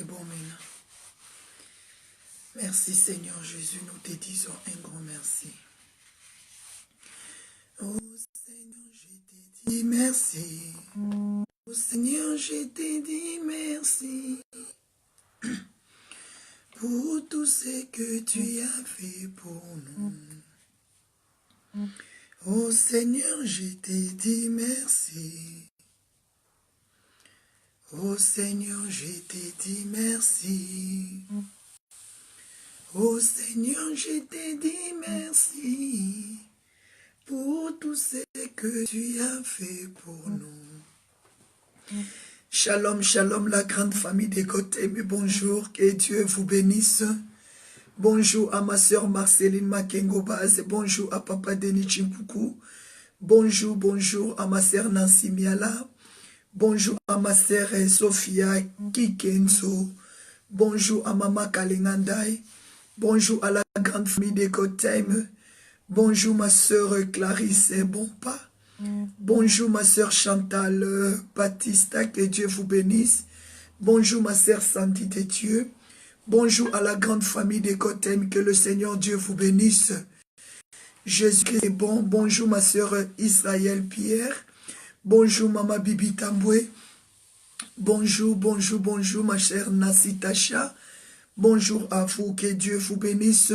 C'est bon maintenant. Merci Seigneur Jésus, nous te disons un grand merci. Oh Seigneur, je te dis merci. Oh Seigneur, je te dis merci pour tout ce que tu as fait pour nous. Oh Seigneur, je te dis merci. Oh Seigneur, je te dis merci. Oh Seigneur, je te dis merci pour tout ce que tu as fait pour nous. Shalom, shalom, la grande famille des Gothème, bonjour, que Dieu vous bénisse. Bonjour à ma sœur Marceline Makengobaz, bonjour à Papa Denis Chimpuku, bonjour, bonjour à ma sœur Nancy Miala, bonjour à ma sœur Sophia Kikenzo, bonjour à Maman Kalengandai, bonjour à la grande famille des Gothème, bonjour ma sœur Clarisse Bonpa, bonjour ma sœur Chantal Baptista, que Dieu vous bénisse, bonjour ma sœur Sandy de Dieu, bonjour à la grande famille des Gothème, que le Seigneur Dieu vous bénisse. Jésus-Christ est bon. Bonjour ma sœur Israël Pierre. Bonjour maman Bibi Tamboué. Bonjour, bonjour, bonjour ma chère Nassi Tacha. Bonjour à vous, que Dieu vous bénisse.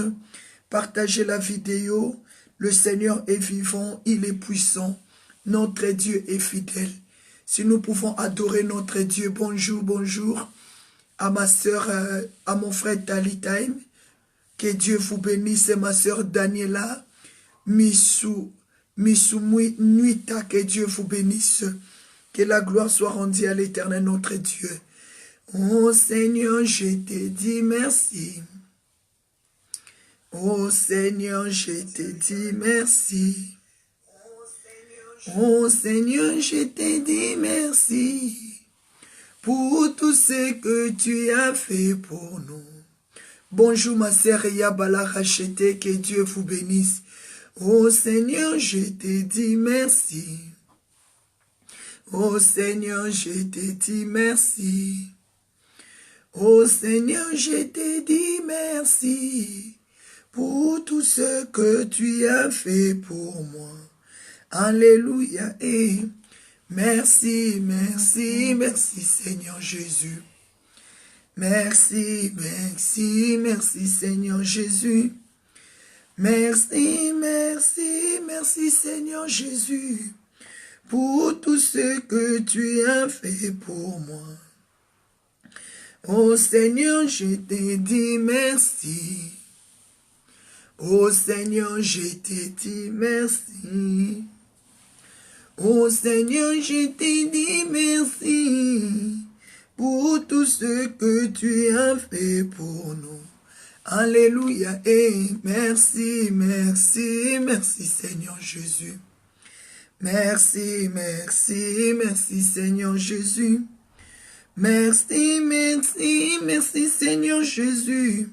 Partagez la vidéo. Le Seigneur est vivant, il est puissant. Notre Dieu est fidèle. Si nous pouvons adorer notre Dieu, bonjour, bonjour. À ma soeur, à mon frère Talitaim, que Dieu vous bénisse, ma soeur Daniela, Missou Nuita, que Dieu vous bénisse, que la gloire soit rendue à l'Éternel notre Dieu. Oh Seigneur, je te dis merci. Oh Seigneur, je te dis merci. Oh Seigneur, je te dis merci pour tout ce que tu as fait pour nous. Bonjour ma sœur Yabala Rachetée, que Dieu vous bénisse. Oh Seigneur, je te dis merci. Oh Seigneur, je te dis merci. Oh Seigneur, je te dis merci pour tout ce que tu as fait pour moi. Alléluia et merci, merci, merci Seigneur Jésus. Merci, merci, merci Seigneur Jésus. Merci, merci, merci Seigneur Jésus pour tout ce que tu as fait pour moi. Oh Seigneur, je te dis merci. Oh Seigneur, je te dis merci. Oh Seigneur, je te dis merci pour tout ce que tu as fait pour nous. Alléluia et merci, merci, merci Seigneur Jésus. Merci, merci, merci Seigneur Jésus. Merci, merci, merci Seigneur Jésus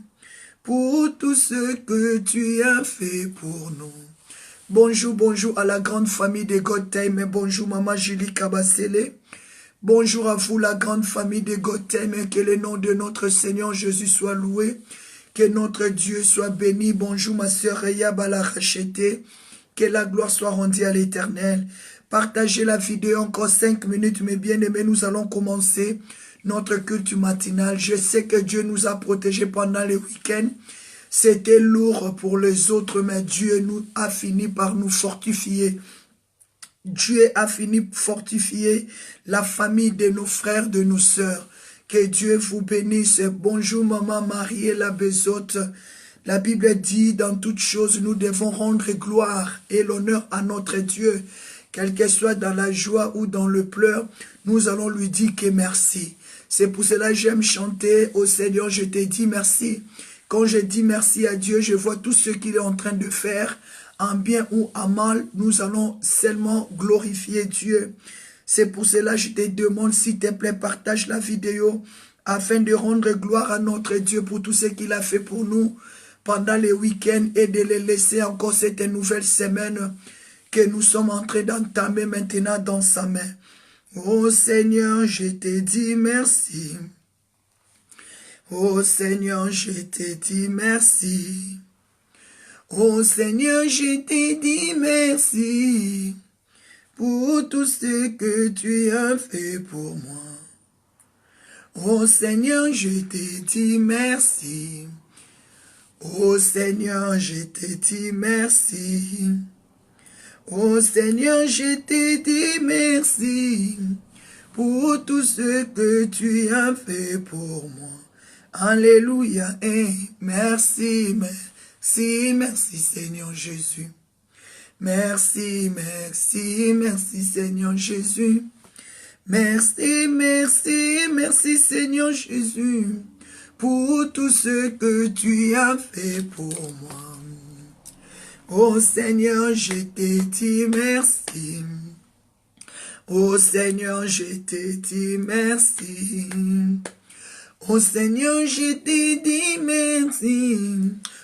pour tout ce que tu as fait pour nous. Bonjour, bonjour à la grande famille des Gothème, bonjour Maman Julie Kabasele. Bonjour à vous la grande famille des Gothème, que le nom de notre Seigneur Jésus soit loué, que notre Dieu soit béni. Bonjour ma sœur Reya Balarachetée, que la gloire soit rendue à l'Éternel. Partagez la vidéo encore 5 minutes, mes bien-aimés, nous allons commencer notre culte matinal. Je sais que Dieu nous a protégés pendant le week-end. C'était lourd pour les autres, mais Dieu nous a fini par nous fortifier. Dieu a fini par fortifier la famille de nos frères, de nos sœurs. Que Dieu vous bénisse. Bonjour maman Marie la Bézote. La Bible dit, dans toutes choses, nous devons rendre gloire et l'honneur à notre Dieu. Quel que soit dans la joie ou dans le pleur, nous allons lui dire que merci. C'est pour cela que j'aime chanter au Seigneur, je te dis merci. Quand je dis merci à Dieu, je vois tout ce qu'il est en train de faire, en bien ou en mal, nous allons seulement glorifier Dieu. C'est pour cela que je te demande, s'il te plaît, partage la vidéo, afin de rendre gloire à notre Dieu pour tout ce qu'il a fait pour nous pendant les week-ends et de les laisser encore cette nouvelle semaine que nous sommes en train d'entamer maintenant dans sa main. Oh Seigneur, je te dis merci. Oh Seigneur, je te dis merci. Oh Seigneur, je te dis merci pour tout ce que tu as fait pour moi. Oh Seigneur, je te dis merci. Oh Seigneur, je te dis merci. Oh Seigneur, je te dis merci pour tout ce que tu as fait pour moi. Alléluia et merci, merci, merci Seigneur Jésus. Merci, merci, merci Seigneur Jésus. Merci, merci, merci Seigneur Jésus pour tout ce que tu as fait pour moi. Oh Seigneur, je te dis merci. Oh Seigneur, je te dis merci. Oh Seigneur, je te dis merci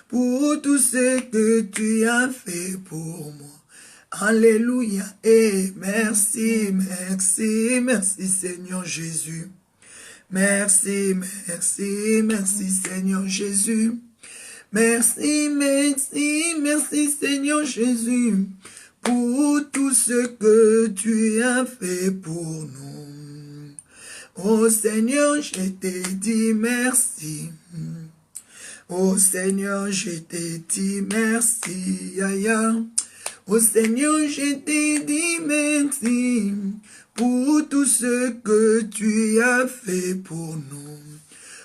pour tout ce que tu as fait pour moi. Alléluia et merci, merci, merci Seigneur Jésus. Merci, merci, merci Seigneur Jésus. Merci, merci, merci Seigneur Jésus pour tout ce que tu as fait pour nous. Oh Seigneur, je te dis merci. Oh Seigneur, je te dis merci. Aya. Oh Seigneur, je te dis merci pour tout ce que tu as fait pour nous.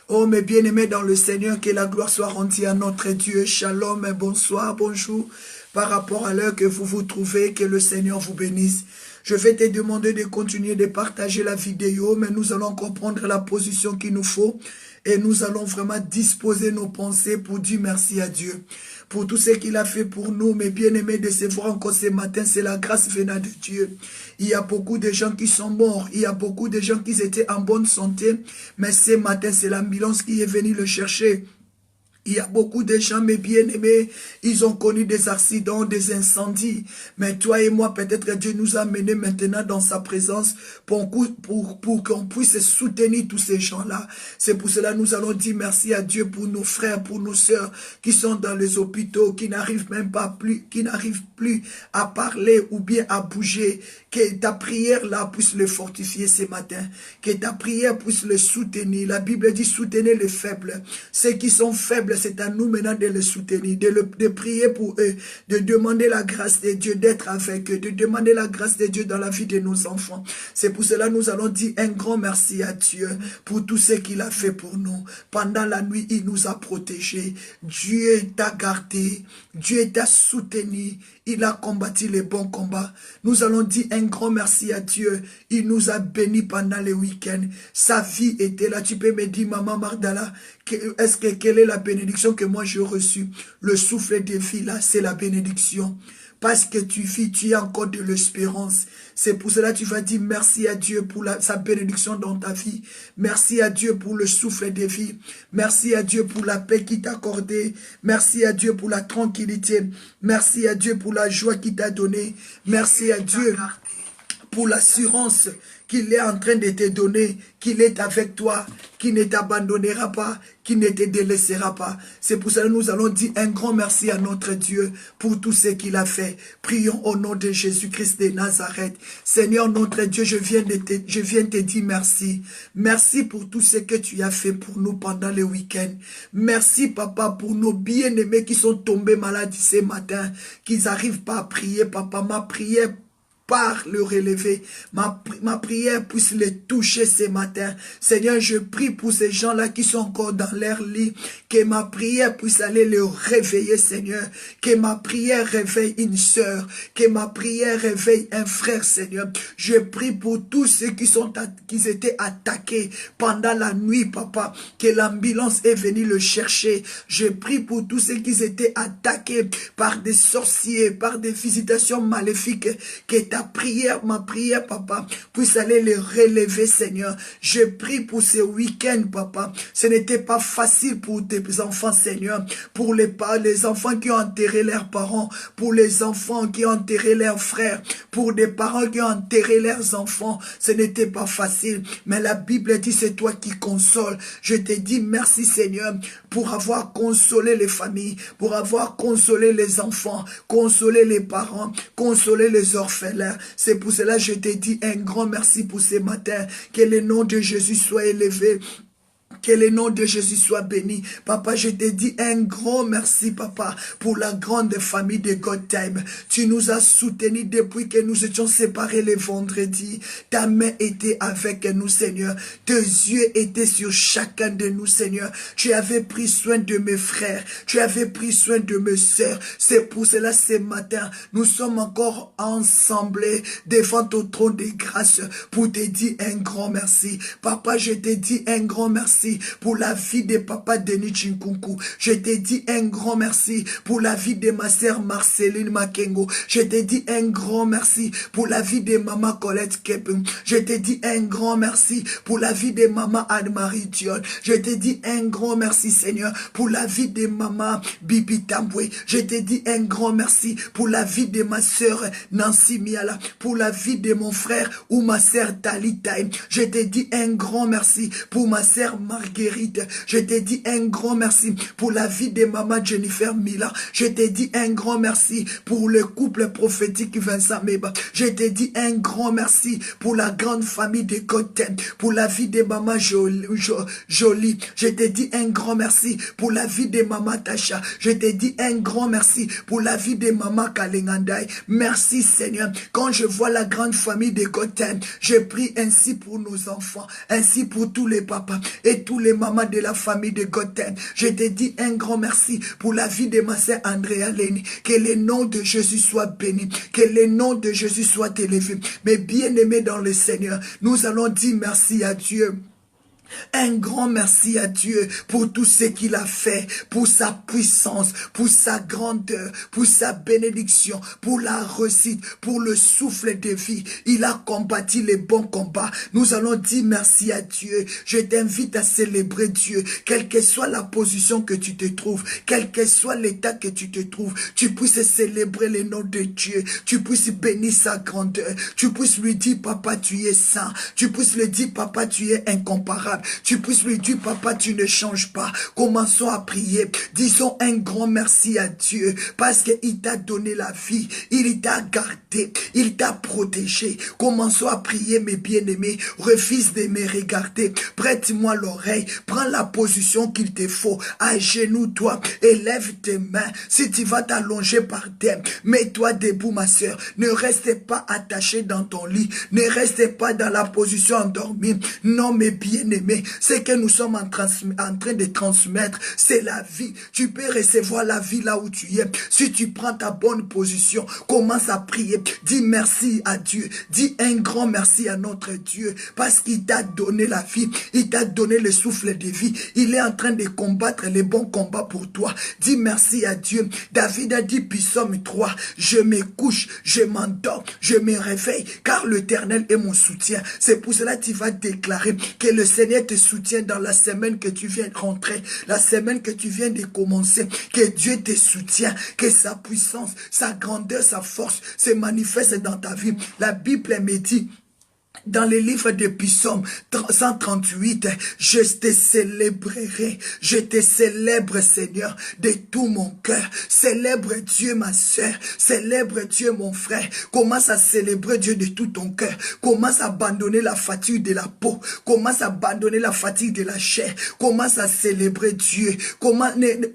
Oh mes bien-aimés dans le Seigneur, que la gloire soit rendue à notre Dieu. Shalom et bonsoir, bonjour. Par rapport à l'heure que vous vous trouvez, que le Seigneur vous bénisse. Je vais te demander de continuer de partager la vidéo, mais nous allons comprendre la position qu'il nous faut. Et nous allons vraiment disposer nos pensées pour dire merci à Dieu. Pour tout ce qu'il a fait pour nous, mes bien-aimés, de se voir encore ce matin, c'est la grâce venant de Dieu. Il y a beaucoup de gens qui sont morts, il y a beaucoup de gens qui étaient en bonne santé, mais ce matin, c'est l'ambulance qui est venue le chercher. Il y a beaucoup de gens, mes bien-aimés, ils ont connu des accidents, des incendies. Mais toi et moi, peut-être Dieu nous a menés maintenant dans sa présence pour qu'on puisse soutenir tous ces gens-là. C'est pour cela que nous allons dire merci à Dieu pour nos frères, pour nos sœurs qui sont dans les hôpitaux, qui n'arrivent même pas plus, qui n'arrivent plus à parler ou bien à bouger. Que ta prière là puisse le fortifier ce matin. Que ta prière puisse le soutenir. La Bible dit soutenez les faibles. Ceux qui sont faibles, c'est à nous maintenant de les soutenir, de prier pour eux, de demander la grâce de Dieu, d'être avec eux, de demander la grâce de Dieu dans la vie de nos enfants. C'est pour cela que nous allons dire un grand merci à Dieu pour tout ce qu'il a fait pour nous. Pendant la nuit, il nous a protégés. Dieu t'a gardé, Dieu t'a soutenu. Il a combattu les bons combats. Nous allons dire un grand merci à Dieu. Il nous a bénis pendant les week-ends. Sa vie était là. Tu peux me dire, Maman Magdala, quelle est la bénédiction que moi j'ai reçue? Le souffle de vie là, c'est la bénédiction. Parce que tu vis, tu as encore de l'espérance. C'est pour cela que tu vas dire merci à Dieu pour sa bénédiction dans ta vie. Merci à Dieu pour le souffle de vie. Merci à Dieu pour la paix qu'il t'a accordée. Merci à Dieu pour la tranquillité. Merci à Dieu pour la joie qu'il t'a donnée. Merci à Dieu pour l'assurance qu'il est en train de te donner, qu'il est avec toi, qu'il ne t'abandonnera pas, qu'il ne te délaissera pas. C'est pour cela que nous allons dire un grand merci à notre Dieu pour tout ce qu'il a fait. Prions au nom de Jésus-Christ de Nazareth. Seigneur notre Dieu, je viens te dire merci. Merci pour tout ce que tu as fait pour nous pendant le week-end. Merci Papa pour nos bien-aimés qui sont tombés malades ce matin, qu'ils n'arrivent pas à prier. Papa, ma prière par le relever. Ma prière puisse les toucher ce matin. Seigneur, je prie pour ces gens-là qui sont encore dans leur lit. Que ma prière puisse aller les réveiller, Seigneur. Que ma prière réveille une sœur. Que ma prière réveille un frère, Seigneur. Je prie pour tous ceux qui étaient attaqués pendant la nuit, Papa. Que l'ambulance est venue le chercher. Je prie pour tous ceux qui étaient attaqués par des sorciers, par des visitations maléfiques. Que ta ma prière, papa, puisse aller les relever, Seigneur. Je prie pour ce week-end, papa. Ce n'était pas facile pour tes enfants, Seigneur. Pour les enfants qui ont enterré leurs parents, pour les enfants qui ont enterré leurs frères, pour des parents qui ont enterré leurs enfants. Ce n'était pas facile. Mais la Bible dit, c'est toi qui consoles. Je te dis merci, Seigneur, pour avoir consolé les familles, pour avoir consolé les enfants, consolé les parents, consolé les orphelins. C'est pour cela que je te dis un grand merci pour ce matin. Que le nom de Jésus soit élevé. Que le nom de Jésus soit béni. Papa, je te dis un grand merci, papa, pour la grande famille de God Time. Tu nous as soutenus depuis que nous étions séparés le vendredi. Ta main était avec nous, Seigneur. Tes yeux étaient sur chacun de nous, Seigneur. Tu avais pris soin de mes frères. Tu avais pris soin de mes sœurs. C'est pour cela, ce matin, nous sommes encore ensemble devant ton trône de grâce pour te dire un grand merci. Papa, je te dis un grand merci pour la vie de papa Denis Chinkunku. Je te dis un grand merci pour la vie de ma sœur Marceline Makengo. Je te dis un grand merci pour la vie de maman Colette Kepin. Je te dis un grand merci pour la vie de maman Anne-Marie Dion. Je te dis un grand merci, Seigneur, pour la vie de maman Bibi Tamboué. Je te dis un grand merci pour la vie de ma sœur Nancy Miala, pour la vie de mon frère ou ma sœur Talita. Je te dis un grand merci pour ma sœur Marguerite. Je te dis un grand merci pour la vie de maman Jennifer Mila. Je te dis un grand merci pour le couple prophétique Vincent Meba. Je te dis un grand merci pour la grande famille de Goten, pour la vie de maman Jolie. Je te dis un grand merci pour la vie de maman Tasha. Je te dis un grand merci pour la vie de maman Kalengandai. Merci, Seigneur. Quand je vois la grande famille de Goten, je prie ainsi pour nos enfants, ainsi pour tous les papas et tous les mamans de la famille de Goten. Je te dis un grand merci pour la vie de ma sœur Andrea Leni. Que le nom de Jésus soit béni. Que le nom de Jésus soit élevé. Mais bien-aimés dans le Seigneur, nous allons dire merci à Dieu. Un grand merci à Dieu pour tout ce qu'il a fait, pour sa puissance, pour sa grandeur, pour sa bénédiction, pour la réussite, pour le souffle de vie. Il a combattu les bons combats. Nous allons dire merci à Dieu. Je t'invite à célébrer Dieu, quelle que soit la position que tu te trouves, quel que soit l'état que tu te trouves, tu puisses célébrer le nom de Dieu, tu puisses bénir sa grandeur, tu puisses lui dire, papa, tu es saint, tu puisses lui dire, papa, tu es incomparable. Tu puisses lui dire, papa, tu ne changes pas. Commençons à prier. Disons un grand merci à Dieu parce qu'il t'a donné la vie. Il t'a gardé. Il t'a protégé. Commençons à prier, mes bien-aimés. Refuse de me regarder. Prête-moi l'oreille. Prends la position qu'il te faut. Agenouille-toi. Élève tes mains. Si tu vas t'allonger par terre, mets-toi debout, ma soeur. Ne reste pas attaché dans ton lit. Ne reste pas dans la position endormie. Non, mes bien-aimés, ce que nous sommes en train de transmettre, c'est la vie. Tu peux recevoir la vie là où tu es. Si tu prends ta bonne position, commence à prier. Dis merci à Dieu. Dis un grand merci à notre Dieu parce qu'il t'a donné la vie. Il t'a donné le souffle de vie. Il est en train de combattre les bons combats pour toi. Dis merci à Dieu. David a dit, Psaume 3, je me couche, je m'endors, je me réveille, car l'Éternel est mon soutien. C'est pour cela que tu vas déclarer que le Seigneur te soutient dans la semaine que tu viens de rentrer, la semaine que tu viens de commencer, que Dieu te soutient, que sa puissance, sa grandeur, sa force se manifeste dans ta vie. La Bible me dit, dans le livre de Psaume 138, je te célébrerai, je te célèbre, Seigneur, de tout mon cœur. Célèbre Dieu, ma soeur, célèbre Dieu, mon frère. Commence à célébrer Dieu de tout ton cœur. Commence à abandonner la fatigue de la peau. Commence à abandonner la fatigue de la chair. Commence à célébrer Dieu.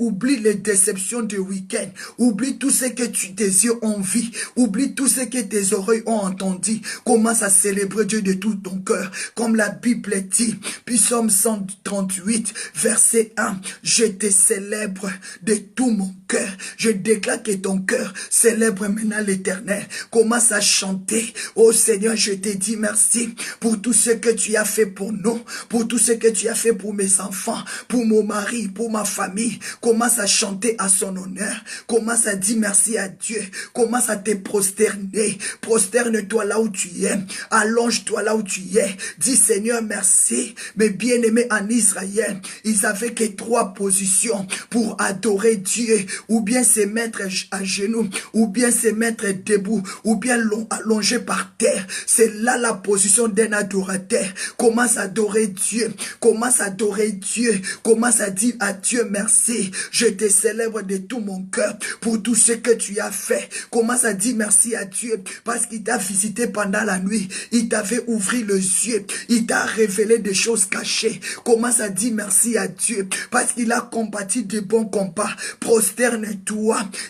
Oublie les déceptions du week-end. Oublie tout ce que tes yeux ont vu. Oublie tout ce que tes oreilles ont entendu. Commence à célébrer Dieu Dieu de tout ton cœur. Comme la Bible dit, Psaume 138, verset 1, je te célèbre de tout mon cœur. Je déclare que ton cœur célèbre maintenant l'Éternel. Commence à chanter. Oh Seigneur, je te dis merci pour tout ce que tu as fait pour nous, pour tout ce que tu as fait pour mes enfants, pour mon mari, pour ma famille. Commence à chanter à son honneur. Commence à dire merci à Dieu. Commence à te prosterner. Prosterne-toi là où tu es. Allonge-toi là où tu es. Dis Seigneur merci. Mes bien-aimés en Israël, ils avaient que 3 positions pour adorer Dieu. Ou bien se mettre à genoux, ou bien se mettre debout, ou bien allongé par terre. C'est là la position d'un adorateur. Commence à adorer Dieu. Commence à adorer Dieu. Commence à dire à Dieu merci. Je te célèbre de tout mon cœur pour tout ce que tu as fait. Commence à dire merci à Dieu parce qu'il t'a visité pendant la nuit. Il t'avait ouvert les yeux. Il t'a révélé des choses cachées. Commence à dire merci à Dieu parce qu'il a combattu de bons combats. Prosterne-toi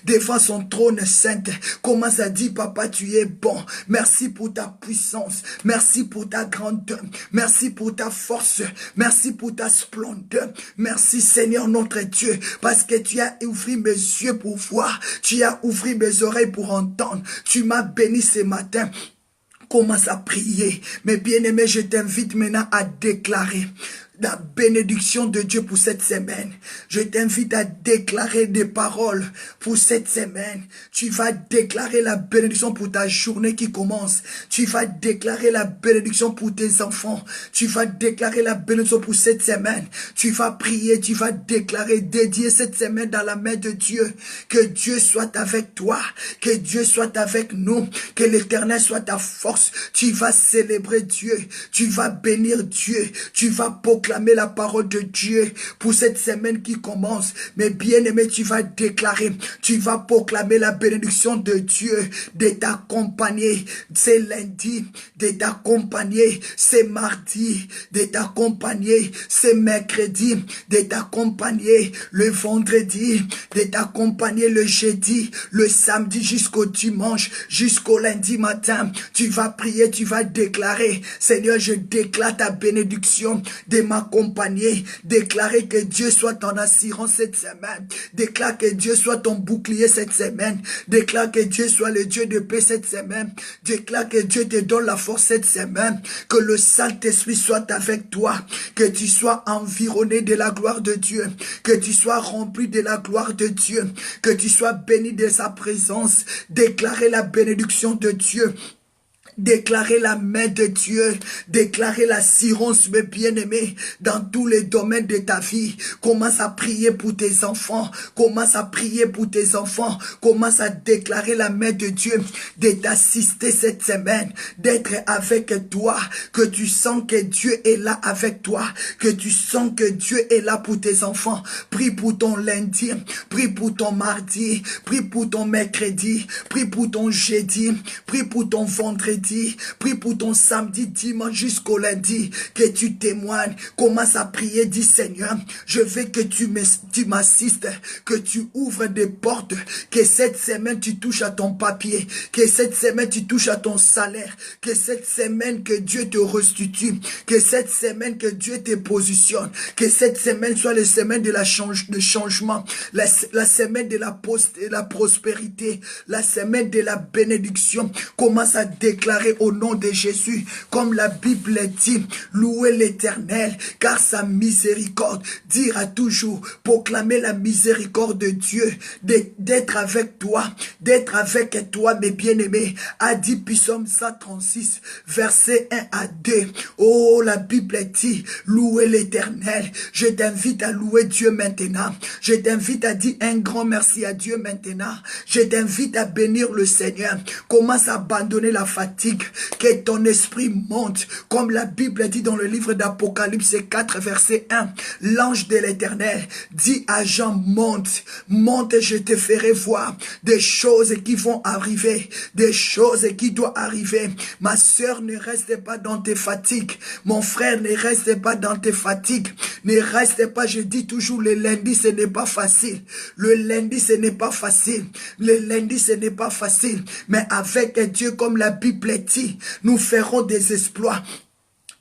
devant son trône saint. Commence à dire papa tu es bon. Merci pour ta puissance. Merci pour ta grandeur. Merci pour ta force. Merci pour ta splendeur. Merci Seigneur notre Dieu parce que tu as ouvert mes yeux pour voir. Tu as ouvert mes oreilles pour entendre. Tu m'as béni ce matin. Commence à prier. Mes bien-aimés, je t'invite maintenant à déclarer la bénédiction de Dieu pour cette semaine. Je t'invite à déclarer des paroles pour cette semaine. Tu vas déclarer la bénédiction pour ta journée qui commence. Tu vas déclarer la bénédiction pour tes enfants. Tu vas déclarer la bénédiction pour cette semaine. Tu vas prier, tu vas déclarer, dédier cette semaine dans la main de Dieu. Que Dieu soit avec toi. Que Dieu soit avec nous. Que l'Éternel soit ta force. Tu vas célébrer Dieu. Tu vas bénir Dieu. Tu vas proclamer la parole de Dieu pour cette semaine qui commence. Mais bien-aimé, tu vas déclarer, tu vas proclamer la bénédiction de Dieu, de t'accompagner. C'est lundi, de t'accompagner. C'est mardi, de t'accompagner. C'est mercredi, de t'accompagner. Le vendredi, de t'accompagner le jeudi, le samedi jusqu'au dimanche, jusqu'au lundi matin. Tu vas prier, tu vas déclarer, Seigneur, je déclare ta bénédiction de m'accompagner. Déclarer que Dieu soit ton assurance cette semaine. Déclare que Dieu soit ton bouclier cette semaine. Déclare que Dieu soit le Dieu de paix cette semaine. Déclare que Dieu te donne la force cette semaine. Que le Saint-Esprit soit avec toi. Que tu sois environné de la gloire de Dieu. Que tu sois rempli de la gloire de Dieu. Que tu sois béni de sa présence. Déclarer la bénédiction de Dieu. Déclarer la main de Dieu, déclarer l'assurance, mes bien-aimés, dans tous les domaines de ta vie. Commence à prier pour tes enfants, commence à prier pour tes enfants, commence à déclarer la main de Dieu, de t'assister cette semaine, d'être avec toi, que tu sens que Dieu est là avec toi, que tu sens que Dieu est là pour tes enfants. Prie pour ton lundi, prie pour ton mardi, prie pour ton mercredi, prie pour ton jeudi, prie pour ton vendredi, prie pour ton samedi, dimanche jusqu'au lundi, que tu témoignes. Commence à prier, dis Seigneur, je veux que tu m'assistes, que tu ouvres des portes, que cette semaine tu touches à ton papier, que cette semaine tu touches à ton salaire, que cette semaine que Dieu te restitue, que cette semaine que Dieu te positionne, que cette semaine soit la semaine de changement, la semaine de la prospérité, la semaine de la bénédiction. Commence à déclarer au nom de Jésus, comme la Bible dit, louez l'Éternel, car sa miséricorde dira toujours, proclamer la miséricorde de Dieu, d'être avec toi, mes bien-aimés, a dit Psaume 136, verset 1 à 2. Oh, la Bible dit, louez l'Éternel. Je t'invite à louer Dieu maintenant. Je t'invite à dire un grand merci à Dieu maintenant. Je t'invite à bénir le Seigneur. Commence à abandonner la fatigue. Que ton esprit monte, comme la Bible dit dans le livre d'Apocalypse 4, verset 1. L'ange de l'Éternel dit à Jean, monte, monte, je te ferai voir des choses qui vont arriver, des choses qui doivent arriver. Ma soeur, ne reste pas dans tes fatigues. Mon frère, ne reste pas dans tes fatigues. Ne reste pas, je dis toujours, le lundi, ce n'est pas facile. Le lundi, ce n'est pas facile. Le lundi, ce n'est pas facile. Mais avec Dieu, comme la Bible s'appelait-il, nous ferons des exploits.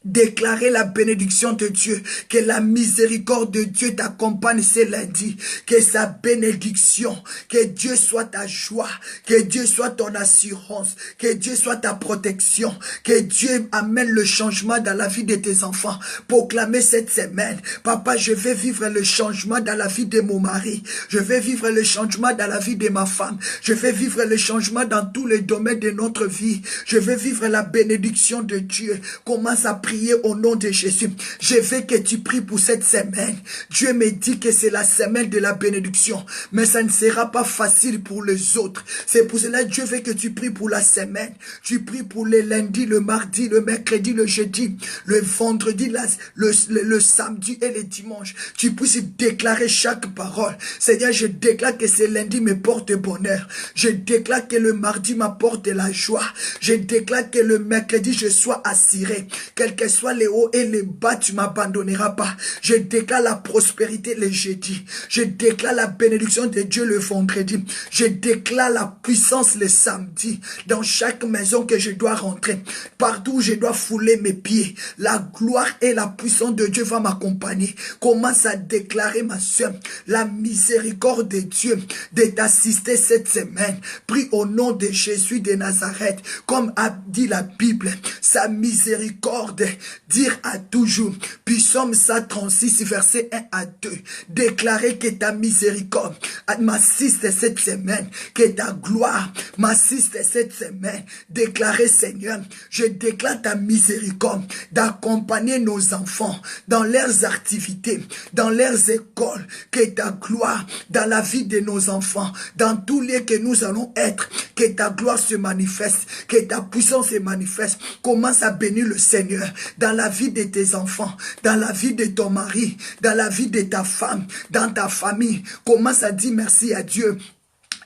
Déclarer la bénédiction de Dieu, que la miséricorde de Dieu t'accompagne ce lundi, que sa bénédiction, que Dieu soit ta joie, que Dieu soit ton assurance, que Dieu soit ta protection, que Dieu amène le changement dans la vie de tes enfants. Proclamer cette semaine, papa, je vais vivre le changement dans la vie de mon mari, je vais vivre le changement dans la vie de ma femme, je vais vivre le changement dans tous les domaines de notre vie, je vais vivre la bénédiction de Dieu. Commence à prier au nom de Jésus. Je veux que tu pries pour cette semaine. Dieu me dit que c'est la semaine de la bénédiction, mais ça ne sera pas facile pour les autres. C'est pour cela que Dieu veut que tu pries pour la semaine. Tu pries pour le lundi, le mardi, le mercredi, le jeudi, le vendredi, le samedi et le dimanche. Tu puisses déclarer chaque parole. Seigneur, je déclare que ce lundi me porte bonheur. Je déclare que le mardi m'apporte la joie. Je déclare que le mercredi je sois assuré. Quel que soit les hauts et les bas, tu m'abandonneras pas. Je déclare la prospérité le jeudi. Je déclare la bénédiction de Dieu le vendredi. Je déclare la puissance le samedi. Dans chaque maison que je dois rentrer, partout où je dois fouler mes pieds, la gloire et la puissance de Dieu va m'accompagner. Commence à déclarer, ma soeur, la miséricorde de Dieu de t'assister cette semaine. Prie au nom de Jésus de Nazareth, comme a dit la Bible, sa miséricorde dire à toujours. Puis Psaume 136, verset 1 à 2. Déclarer que ta miséricorde m'assiste cette semaine, que ta gloire m'assiste cette semaine. Déclarer, Seigneur, je déclare ta miséricorde d'accompagner nos enfants dans leurs activités, dans leurs écoles, que ta gloire dans la vie de nos enfants, dans tous les que nous allons être, que ta gloire se manifeste, que ta puissance se manifeste. Commence à bénir le Seigneur dans la vie de tes enfants, dans la vie de ton mari, dans la vie de ta femme, dans ta famille. Commence à dire merci à Dieu.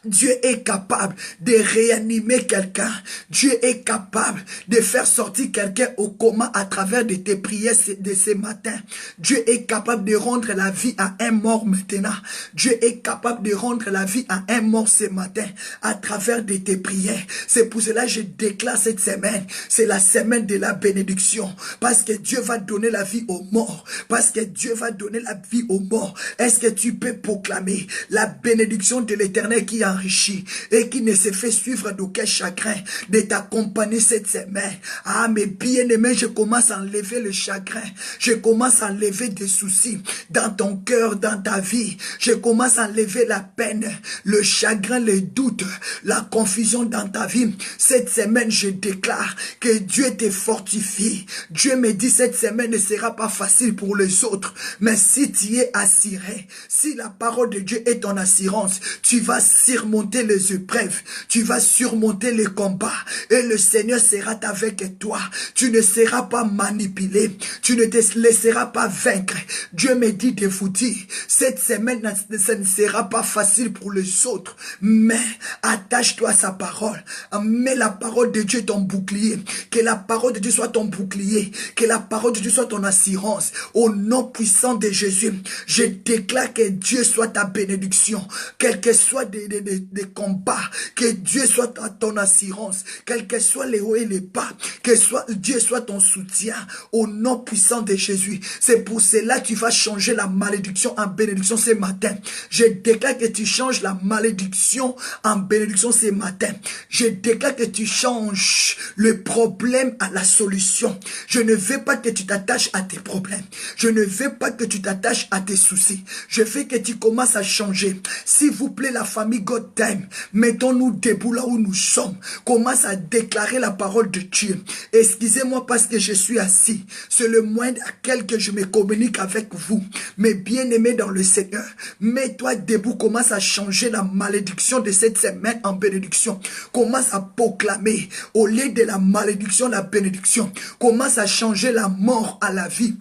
Dieu est capable de réanimer quelqu'un. Dieu est capable de faire sortir quelqu'un au coma à travers de tes prières de ce matin. Dieu est capable de rendre la vie à un mort maintenant. Dieu est capable de rendre la vie à un mort ce matin à travers de tes prières. C'est pour cela que je déclare cette semaine, c'est la semaine de la bénédiction. Parce que Dieu va donner la vie aux morts. Parce que Dieu va donner la vie aux morts. Est-ce que tu peux proclamer la bénédiction de l'Éternel qui a enrichi et qui ne se fait suivre d'aucun chagrin de t'accompagner cette semaine? Ah, mes bien-aimés, je commence à enlever le chagrin. Je commence à enlever des soucis dans ton cœur, dans ta vie. Je commence à enlever la peine, le chagrin, les doutes, la confusion dans ta vie. Cette semaine, je déclare que Dieu te fortifie. Dieu me dit cette semaine ne sera pas facile pour les autres, mais si tu es assuré, si la parole de Dieu est ton assurance, tu vas surmonter les épreuves, tu vas surmonter les combats et le Seigneur sera avec toi. Tu ne seras pas manipulé, tu ne te laisseras pas vaincre. Dieu me dit de vous dire, cette semaine, ça ne sera pas facile pour les autres, mais attache-toi à sa parole. Mets la parole de Dieu ton bouclier, que la parole de Dieu soit ton bouclier, que la parole de Dieu soit ton assurance. Au nom puissant de Jésus, je déclare que Dieu soit ta bénédiction, quel que soit des combats, que Dieu soit ton assurance, quel que soit les hauts et les bas, que Dieu soit ton soutien, au nom puissant de Jésus. C'est pour cela que tu vas changer la malédiction en bénédiction ce matin. Je déclare que tu changes la malédiction en bénédiction ce matin. Je déclare que tu changes le problème à la solution. Je ne veux pas que tu t'attaches à tes problèmes. Je ne veux pas que tu t'attaches à tes soucis. Je veux que tu commences à changer. S'il vous plaît, la famille God Time, mettons-nous debout là où nous sommes. Commence à déclarer la parole de Dieu. Excusez-moi parce que je suis assis. C'est le moyen à quel que je me communique avec vous. Mais bien-aimés dans le Seigneur, mets-toi debout. Commence à changer la malédiction de cette semaine en bénédiction. Commence à proclamer au lieu de la malédiction, la bénédiction. Commence à changer la mort à la vie.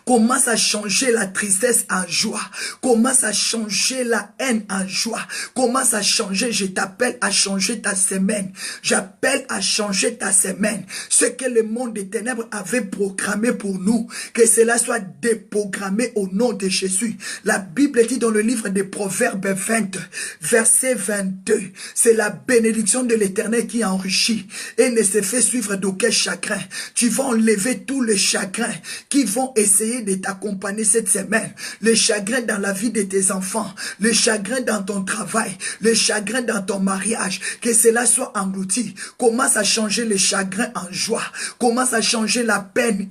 Commence à changer la tristesse en joie. Commence à changer la haine en joie. Commence à changer, je t'appelle à changer ta semaine. J'appelle à changer ta semaine. Ce que le monde des ténèbres avait programmé pour nous, que cela soit déprogrammé au nom de Jésus. La Bible dit dans le livre des Proverbes 20, verset 22, c'est la bénédiction de l'Éternel qui enrichit et ne se fait suivre d'aucun chagrin. Tu vas enlever tous les chagrins qui vont essayer de t'accompagner cette semaine. Les chagrins dans la vie de tes enfants, les chagrins dans ton travail, les chagrins dans ton mariage, que cela soit englouti. Commence à changer les chagrins en joie. Commence à changer la peine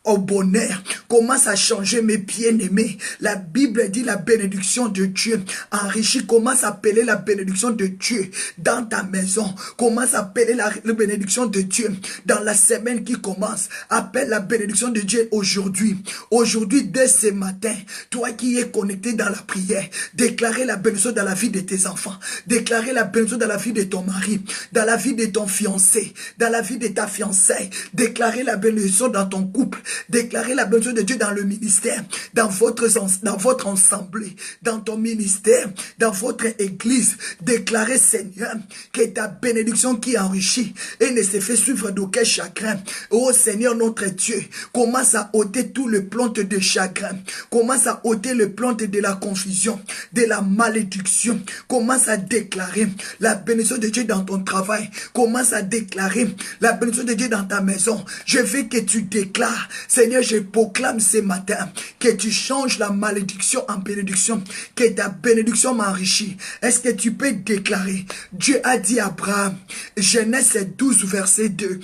au bonheur. Commence à changer mes bien-aimés. La Bible dit la bénédiction de Dieu enrichit. Commence à appeler la bénédiction de Dieu dans ta maison. Commence à appeler la bénédiction de Dieu dans la semaine qui commence. Appelle la bénédiction de Dieu aujourd'hui. Aujourd'hui, dès ce matin, toi qui es connecté dans la prière, déclarez la bénédiction dans la vie de tes enfants. Déclarez la bénédiction dans la vie de ton mari, dans la vie de ton fiancé, dans la vie de ta fiancée. Déclarez la bénédiction dans ton couple. Déclarez la bénédiction de Dieu dans le ministère, dans votre assemblée, dans ton ministère, dans votre église. Déclarez, Seigneur, que ta bénédiction qui enrichit et ne se fait suivre d'aucun chagrin. Oh Seigneur notre Dieu, commence à ôter tout le plante de chagrin. Commence à ôter le plante de la confusion, de la malédiction. Commence à déclarer la bénédiction de Dieu dans ton travail. Commence à déclarer la bénédiction de Dieu dans ta maison. Je veux que tu déclares, Seigneur, je proclame ce matin que tu changes la malédiction en bénédiction, que ta bénédiction m'enrichit. Est-ce que tu peux déclarer? Dieu a dit à Abraham, Genèse 12, verset 2.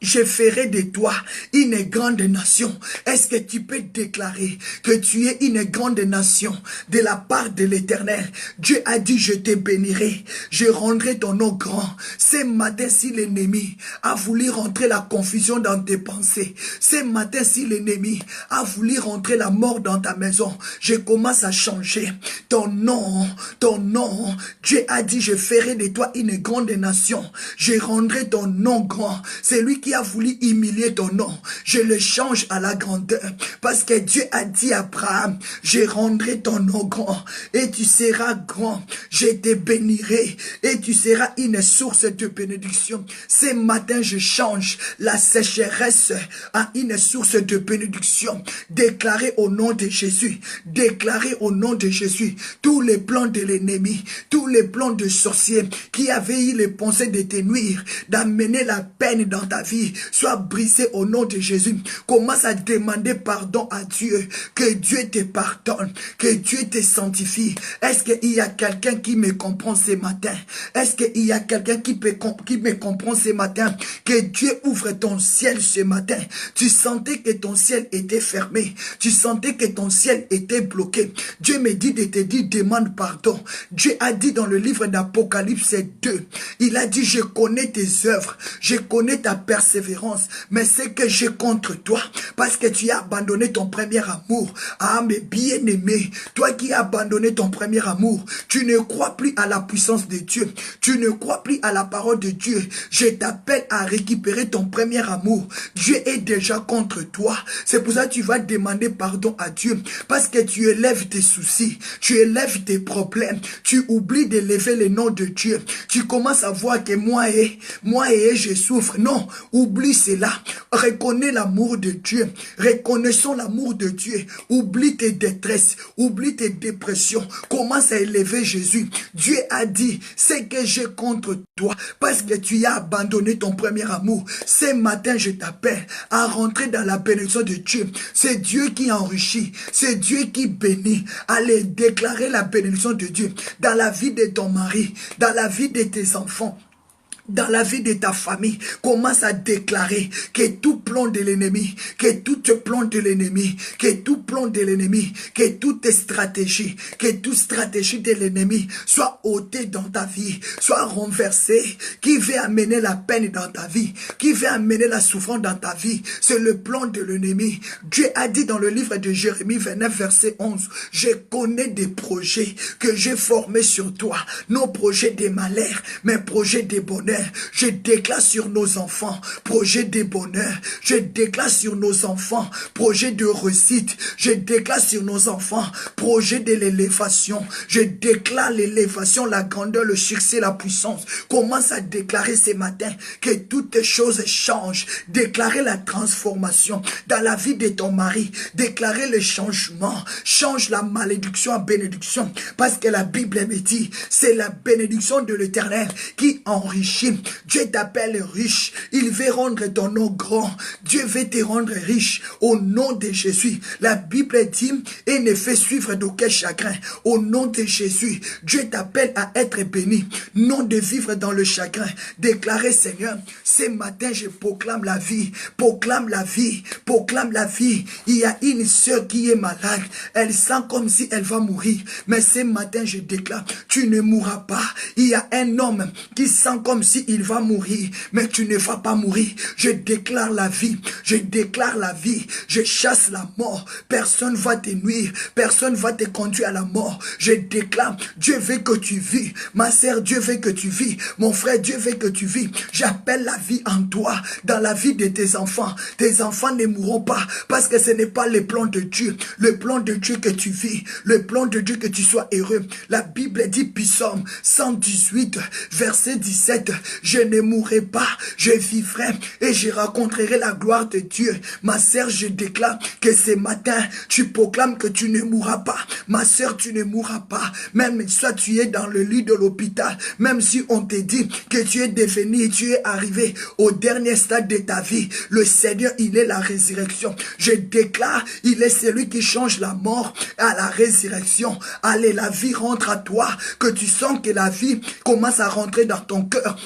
Je ferai de toi une grande nation. Est-ce que tu peux déclarer que tu es une grande nation de la part de l'Éternel? Dieu a dit, je te bénirai, je rendrai ton nom grand. Ce matin, si l'ennemi a voulu rentrer la confusion dans tes pensées, ce matin, si l'ennemi a voulu rentrer la mort dans ta maison, je commence à changer ton nom, ton nom. Dieu a dit, je ferai de toi une grande nation, je rendrai ton nom grand. C'est lui qui a voulu humilier ton nom, je le change à la grandeur, parce que Dieu a dit à Abraham, je rendrai ton nom grand, et tu seras grand, je te bénirai, et tu seras une source de bénédiction. Ce matin, je change la sécheresse en une source de bénédiction. Déclarez au nom de Jésus, déclarez au nom de Jésus, tous les plans de l'ennemi, tous les plans de sorciers qui avaient eu les pensées de te nuire, d'amener la peine dans ta vie, soient brisés au nom de Jésus. Commence à demander pardon à Dieu, que Dieu te pardonne, que Dieu te sanctifie. Est-ce qu'il y a quelqu'un qui me comprend ce matin? Est-ce qu'il y a quelqu'un qui me comprend ce matin? Que Dieu ouvre ton ciel ce matin. Tu sentais que ton ciel était fermé, tu sentais que ton ciel était bloqué. Dieu me dit de te dire, demande pardon. Dieu a dit dans le livre d'Apocalypse 2, il a dit, je connais tes œuvres, je connais ta persévérance, mais c'est que j'ai contre toi, parce que tu as abandonné ton premier amour. Ah, mes bien-aimés, toi qui as abandonné ton premier amour, tu ne crois plus à la puissance de Dieu, tu ne crois plus à la parole de Dieu. Je t'appelle à récupérer ton premier amour. Dieu est déjà contre toi. C'est pour ça que tu vas demander pardon à Dieu, parce que tu élèves tes soucis, tu élèves tes problèmes, tu oublies d'élever le nom de Dieu. Tu commences à voir que moi et je souffre. Non, oublie cela. Reconnais l'amour de Dieu. Reconnaissons l'amour de Dieu. Oublie tes détresses, oublie tes dépressions. Commence à élever Jésus. Dieu a dit, c'est que j'ai contre toi, parce que tu as abandonné ton premier amour. Ce matin, je t'appelle à rentrer dans la bénédiction de Dieu. C'est Dieu qui enrichit, c'est Dieu qui bénit. Allez déclarer la bénédiction de Dieu dans la vie de ton mari, dans la vie de tes enfants, dans la vie de ta famille. Commence à déclarer que tout plan de l'ennemi, que toute plan de l'ennemi, que tout plan de l'ennemi, que toute stratégie de l'ennemi soit ôtée dans ta vie, soit renversée, qui veut amener la peine dans ta vie, qui veut amener la souffrance dans ta vie. C'est le plan de l'ennemi. Dieu a dit dans le livre de Jérémie 29, verset 11, je connais des projets que j'ai formés sur toi, non projets de malheur, mais projets de bonheur. matin, je déclare sur nos enfants, projet de bonheur. Je déclare sur nos enfants, projet de réussite. Je déclare sur nos enfants, projet de l'élévation. Je déclare l'élévation, la grandeur, le succès, la puissance. Commence à déclarer ce matin que toutes choses changent. Déclarer la transformation dans la vie de ton mari. Déclarer le changement. Change la malédiction en bénédiction. Parce que la Bible me dit, c'est la bénédiction de l'Éternel qui enrichit. Dieu t'appelle riche. Il veut rendre ton nom grand. Dieu veut te rendre riche. Au nom de Jésus. La Bible dit, et ne fait suivre d'aucun chagrin. Au nom de Jésus, Dieu t'appelle à être béni. Non de vivre dans le chagrin. Déclarez, Seigneur, ce matin je proclame la vie. Proclame la vie. Proclame la vie. Il y a une sœur qui est malade. Elle sent comme si elle va mourir. Mais ce matin je déclare, tu ne mourras pas. Il y a un homme qui sent comme si il va mourir. Mais tu ne vas pas mourir. Je déclare la vie. Je déclare la vie. Je chasse la mort. Personne ne va te nuire. Personne ne va te conduire à la mort. Je déclare, Dieu veut que tu vis. Ma sœur, Dieu veut que tu vis. Mon frère, Dieu veut que tu vis. J'appelle la vie en toi, dans la vie de tes enfants. Tes enfants ne mourront pas parce que ce n'est pas le plan de Dieu. Le plan de Dieu que tu vis. Le plan de Dieu que tu sois heureux. La Bible dit, Psaume 118, verset 17, je ne mourrai pas, je vivrai et je rencontrerai la gloire de Dieu. Ma sœur, je déclare que ce matin, tu proclames que tu ne mourras pas. Ma sœur, tu ne mourras pas. Même soit tu es dans le lit de l'hôpital, même si on te dit que tu es devenu, tu es arrivé au dernier stade de ta vie, le Seigneur, il est la résurrection. Je déclare, il est celui qui change la mort à la résurrection. Allez, la vie rentre à toi, que tu sens que la vie commence à rentrer dans ton cœur.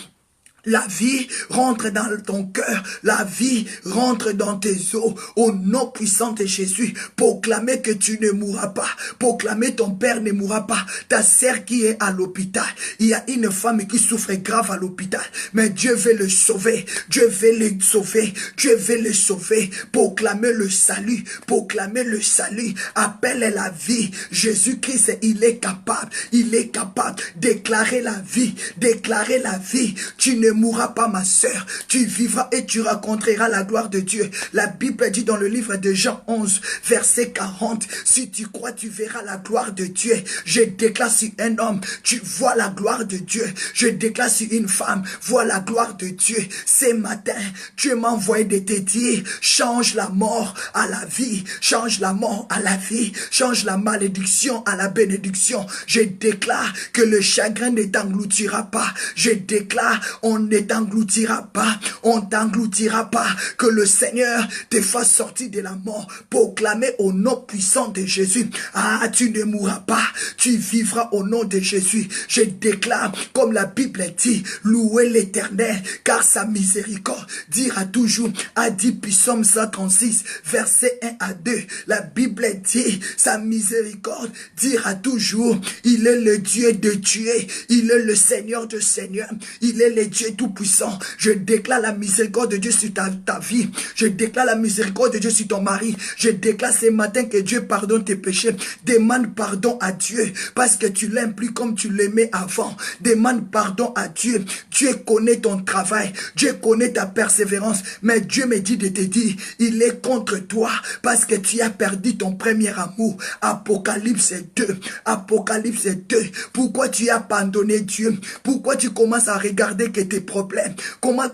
La vie rentre dans ton cœur. La vie rentre dans tes os. Au nom puissant de Jésus, proclamez que tu ne mourras pas. Proclamez ton père ne mourra pas. Ta sœur qui est à l'hôpital. Il y a une femme qui souffre grave à l'hôpital. Mais Dieu veut le sauver. Dieu veut le sauver. Dieu veut le sauver. Proclamez le salut. Proclamez le salut. Appelle la vie. Jésus-Christ, il est capable. Il est capable. Déclarez la vie. Déclarez la vie. Tu ne mourras pas, ma sœur. Tu vivras et tu rencontreras la gloire de Dieu. La Bible dit dans le livre de Jean 11, verset 40, si tu crois, tu verras la gloire de Dieu. Je déclare sur un homme, tu vois la gloire de Dieu. Je déclare sur une femme, vois la gloire de Dieu. Ce matin, Dieu m'a envoyé de te dire, change la mort à la vie, change la mort à la vie, change la malédiction à la bénédiction. Je déclare que le chagrin ne t'engloutira pas. Je déclare, on ne t'engloutira pas, on t'engloutira pas, que le Seigneur te fasse sortir de la mort, proclamer au nom puissant de Jésus. Ah, tu ne mourras pas, tu vivras au nom de Jésus. Je déclare, comme la Bible dit, louez l'Éternel, car sa miséricorde dira toujours, a dit Psaume 136, verset 1 à 2, la Bible dit, sa miséricorde dira toujours, il est le Dieu de Dieu, il est le Seigneur de Seigneur, il est le Dieu tout-puissant. Je déclare la miséricorde de Dieu sur ta vie. Je déclare la miséricorde de Dieu sur ton mari. Je déclare ce matin que Dieu pardonne tes péchés. Demande pardon à Dieu parce que tu l'aimes plus comme tu l'aimais avant. Demande pardon à Dieu. Dieu connaît ton travail. Dieu connaît ta persévérance. Mais Dieu me dit de te dire, il est contre toi parce que tu as perdu ton premier amour. Apocalypse 2. Apocalypse 2. Pourquoi tu as abandonné Dieu? Pourquoi tu commences à regarder que tes problèmes?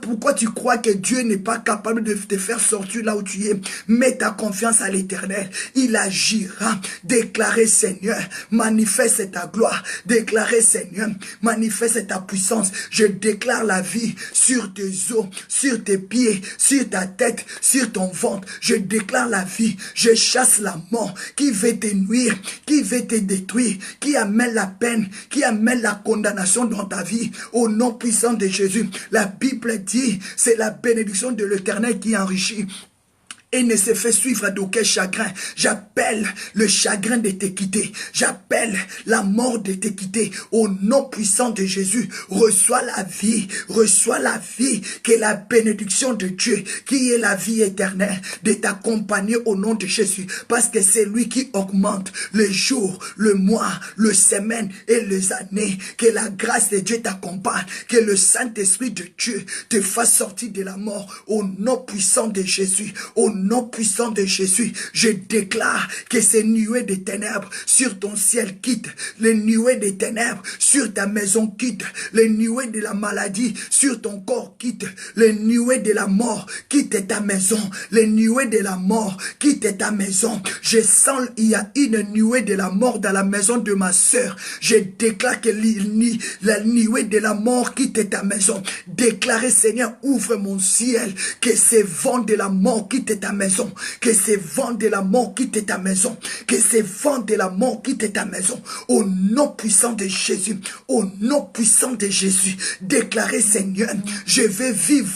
Pourquoi tu crois que Dieu n'est pas capable de te faire sortir là où tu es? Mets ta confiance à l'Éternel. Il agira. Déclarez, Seigneur, manifeste ta gloire. Déclarez, Seigneur, manifeste ta puissance. Je déclare la vie sur tes os, sur tes pieds, sur ta tête, sur ton ventre. Je déclare la vie. Je chasse la mort qui veut te nuire, qui veut te détruire, qui amène la peine, qui amène la condamnation dans ta vie. Au nom puissant de Jésus, la Bible dit, c'est la bénédiction de l'Éternel qui enrichit. et ne se fait suivre d'aucun chagrin. J'appelle le chagrin de te quitter. J'appelle la mort de te quitter. Au nom puissant de Jésus, reçois la vie, que la bénédiction de Dieu, qui est la vie éternelle, de t'accompagner au nom de Jésus, parce que c'est lui qui augmente les jours, le mois, le semaine et les années. Que la grâce de Dieu t'accompagne, que le Saint-Esprit de Dieu te fasse sortir de la mort au nom puissant de Jésus. Au nom puissant de Jésus, je déclare que ces nuées de ténèbres sur ton ciel quittent, les nuées de ténèbres sur ta maison quittent, les nuées de la maladie sur ton corps quittent, les nuées de la mort quittent ta maison, les nuées de la mort quittent ta maison. Je sens il y a une nuée de la mort dans la maison de ma soeur. Je déclare que la nuée de la mort quitte ta maison. Déclarez, Seigneur, ouvre mon ciel, que ces vents de la mort quittent ta maison, que ces vents de la mort quittent ta maison, que ces vents de la mort quittent ta maison. Au nom puissant de Jésus, au nom puissant de Jésus, déclarez, Seigneur, je vais vivre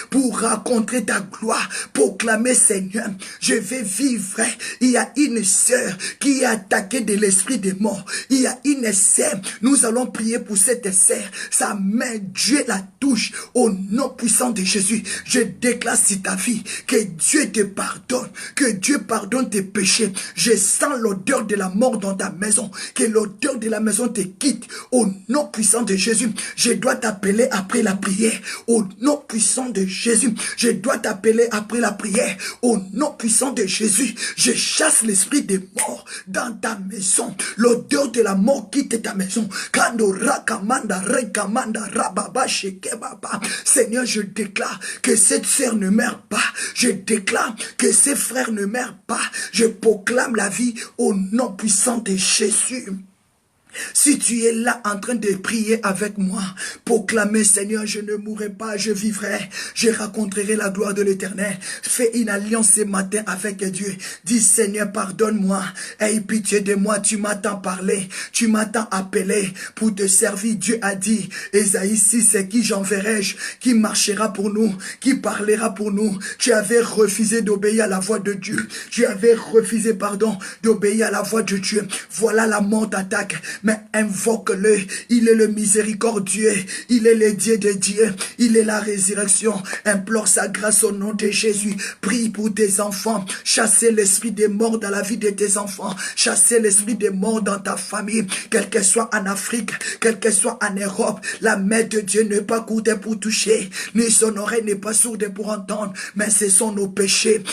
pour raconter ta gloire, proclamer, Seigneur, je vais vivre. Il y a une sœur qui est attaquée de l'esprit des morts. Il y a une sœur, nous allons prier pour cette sœur. Sa main, Dieu la touche au nom puissant de Jésus. Je déclare sur ta vie que Dieu te pardonne, que Dieu pardonne tes péchés. Je sens l'odeur de la mort dans ta maison, que l'odeur de la maison te quitte au nom puissant de Jésus. Je dois t'appeler après la prière au nom puissant de Jésus. Je dois t'appeler après la prière au nom puissant de Jésus. Je chasse l'esprit des morts dans ta maison. L'odeur de la mort quitte ta maison. Seigneur, je déclare que cette sœur ne meurt pas. Je déclare que ses frères ne meurent pas. Je proclame la vie au nom puissant de Jésus. Si tu es là en train de prier avec moi, proclamer, Seigneur, je ne mourrai pas, je vivrai, je raconterai la gloire de l'Éternel. Fais une alliance ce matin avec Dieu. Dis, Seigneur, pardonne-moi, aie pitié de moi, tu m'as tant parlé, tu m'as tant appelé pour te servir. Dieu a dit, Ésaïe 6, c'est qui j'enverrai-je, qui marchera pour nous, qui parlera pour nous. Tu avais refusé d'obéir à la voix de Dieu. Tu avais refusé, d'obéir à la voix de Dieu. Voilà la mort t'attaque. Mais invoque-le, il est le miséricordieux, il est le Dieu de Dieu, il est la résurrection. Implore sa grâce au nom de Jésus. Prie pour tes enfants, chassez l'esprit des morts dans la vie de tes enfants, chassez l'esprit des morts dans ta famille, quel que soit en Afrique, quel que soit en Europe. La main de Dieu n'est pas courte pour toucher, ni son oreille n'est pas sourde pour entendre, mais ce sont nos péchés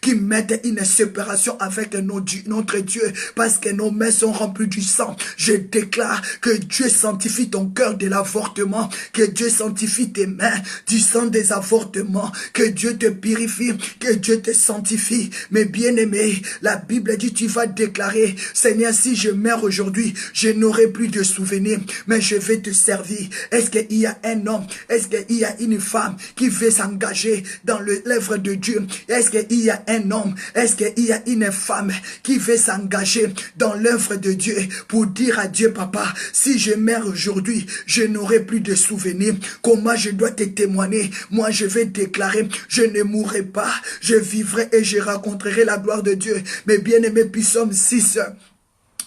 qui mettent une séparation avec notre Dieu, parce que nos mains sont remplies du sang. Je déclare que Dieu sanctifie ton cœur de l'avortement, que Dieu sanctifie tes mains du sang des avortements, que Dieu te purifie, que Dieu te sanctifie. Mais bien-aimé, la Bible dit, tu vas déclarer, Seigneur, si je meurs aujourd'hui, je n'aurai plus de souvenirs, mais je vais te servir. Est-ce qu'il y a un homme, est-ce qu'il y a une femme qui veut s'engager dans l'œuvre de Dieu? Est-ce qu'il y a un homme, est-ce qu'il y a une femme qui veut s'engager dans l'œuvre de Dieu pour dire à Dieu, papa, si je meurs aujourd'hui, je n'aurai plus de souvenirs? Comment je dois te témoigner? Moi, je vais déclarer, je ne mourrai pas, je vivrai et je raconterai la gloire de Dieu. Mais bien aimé, Psaume 6,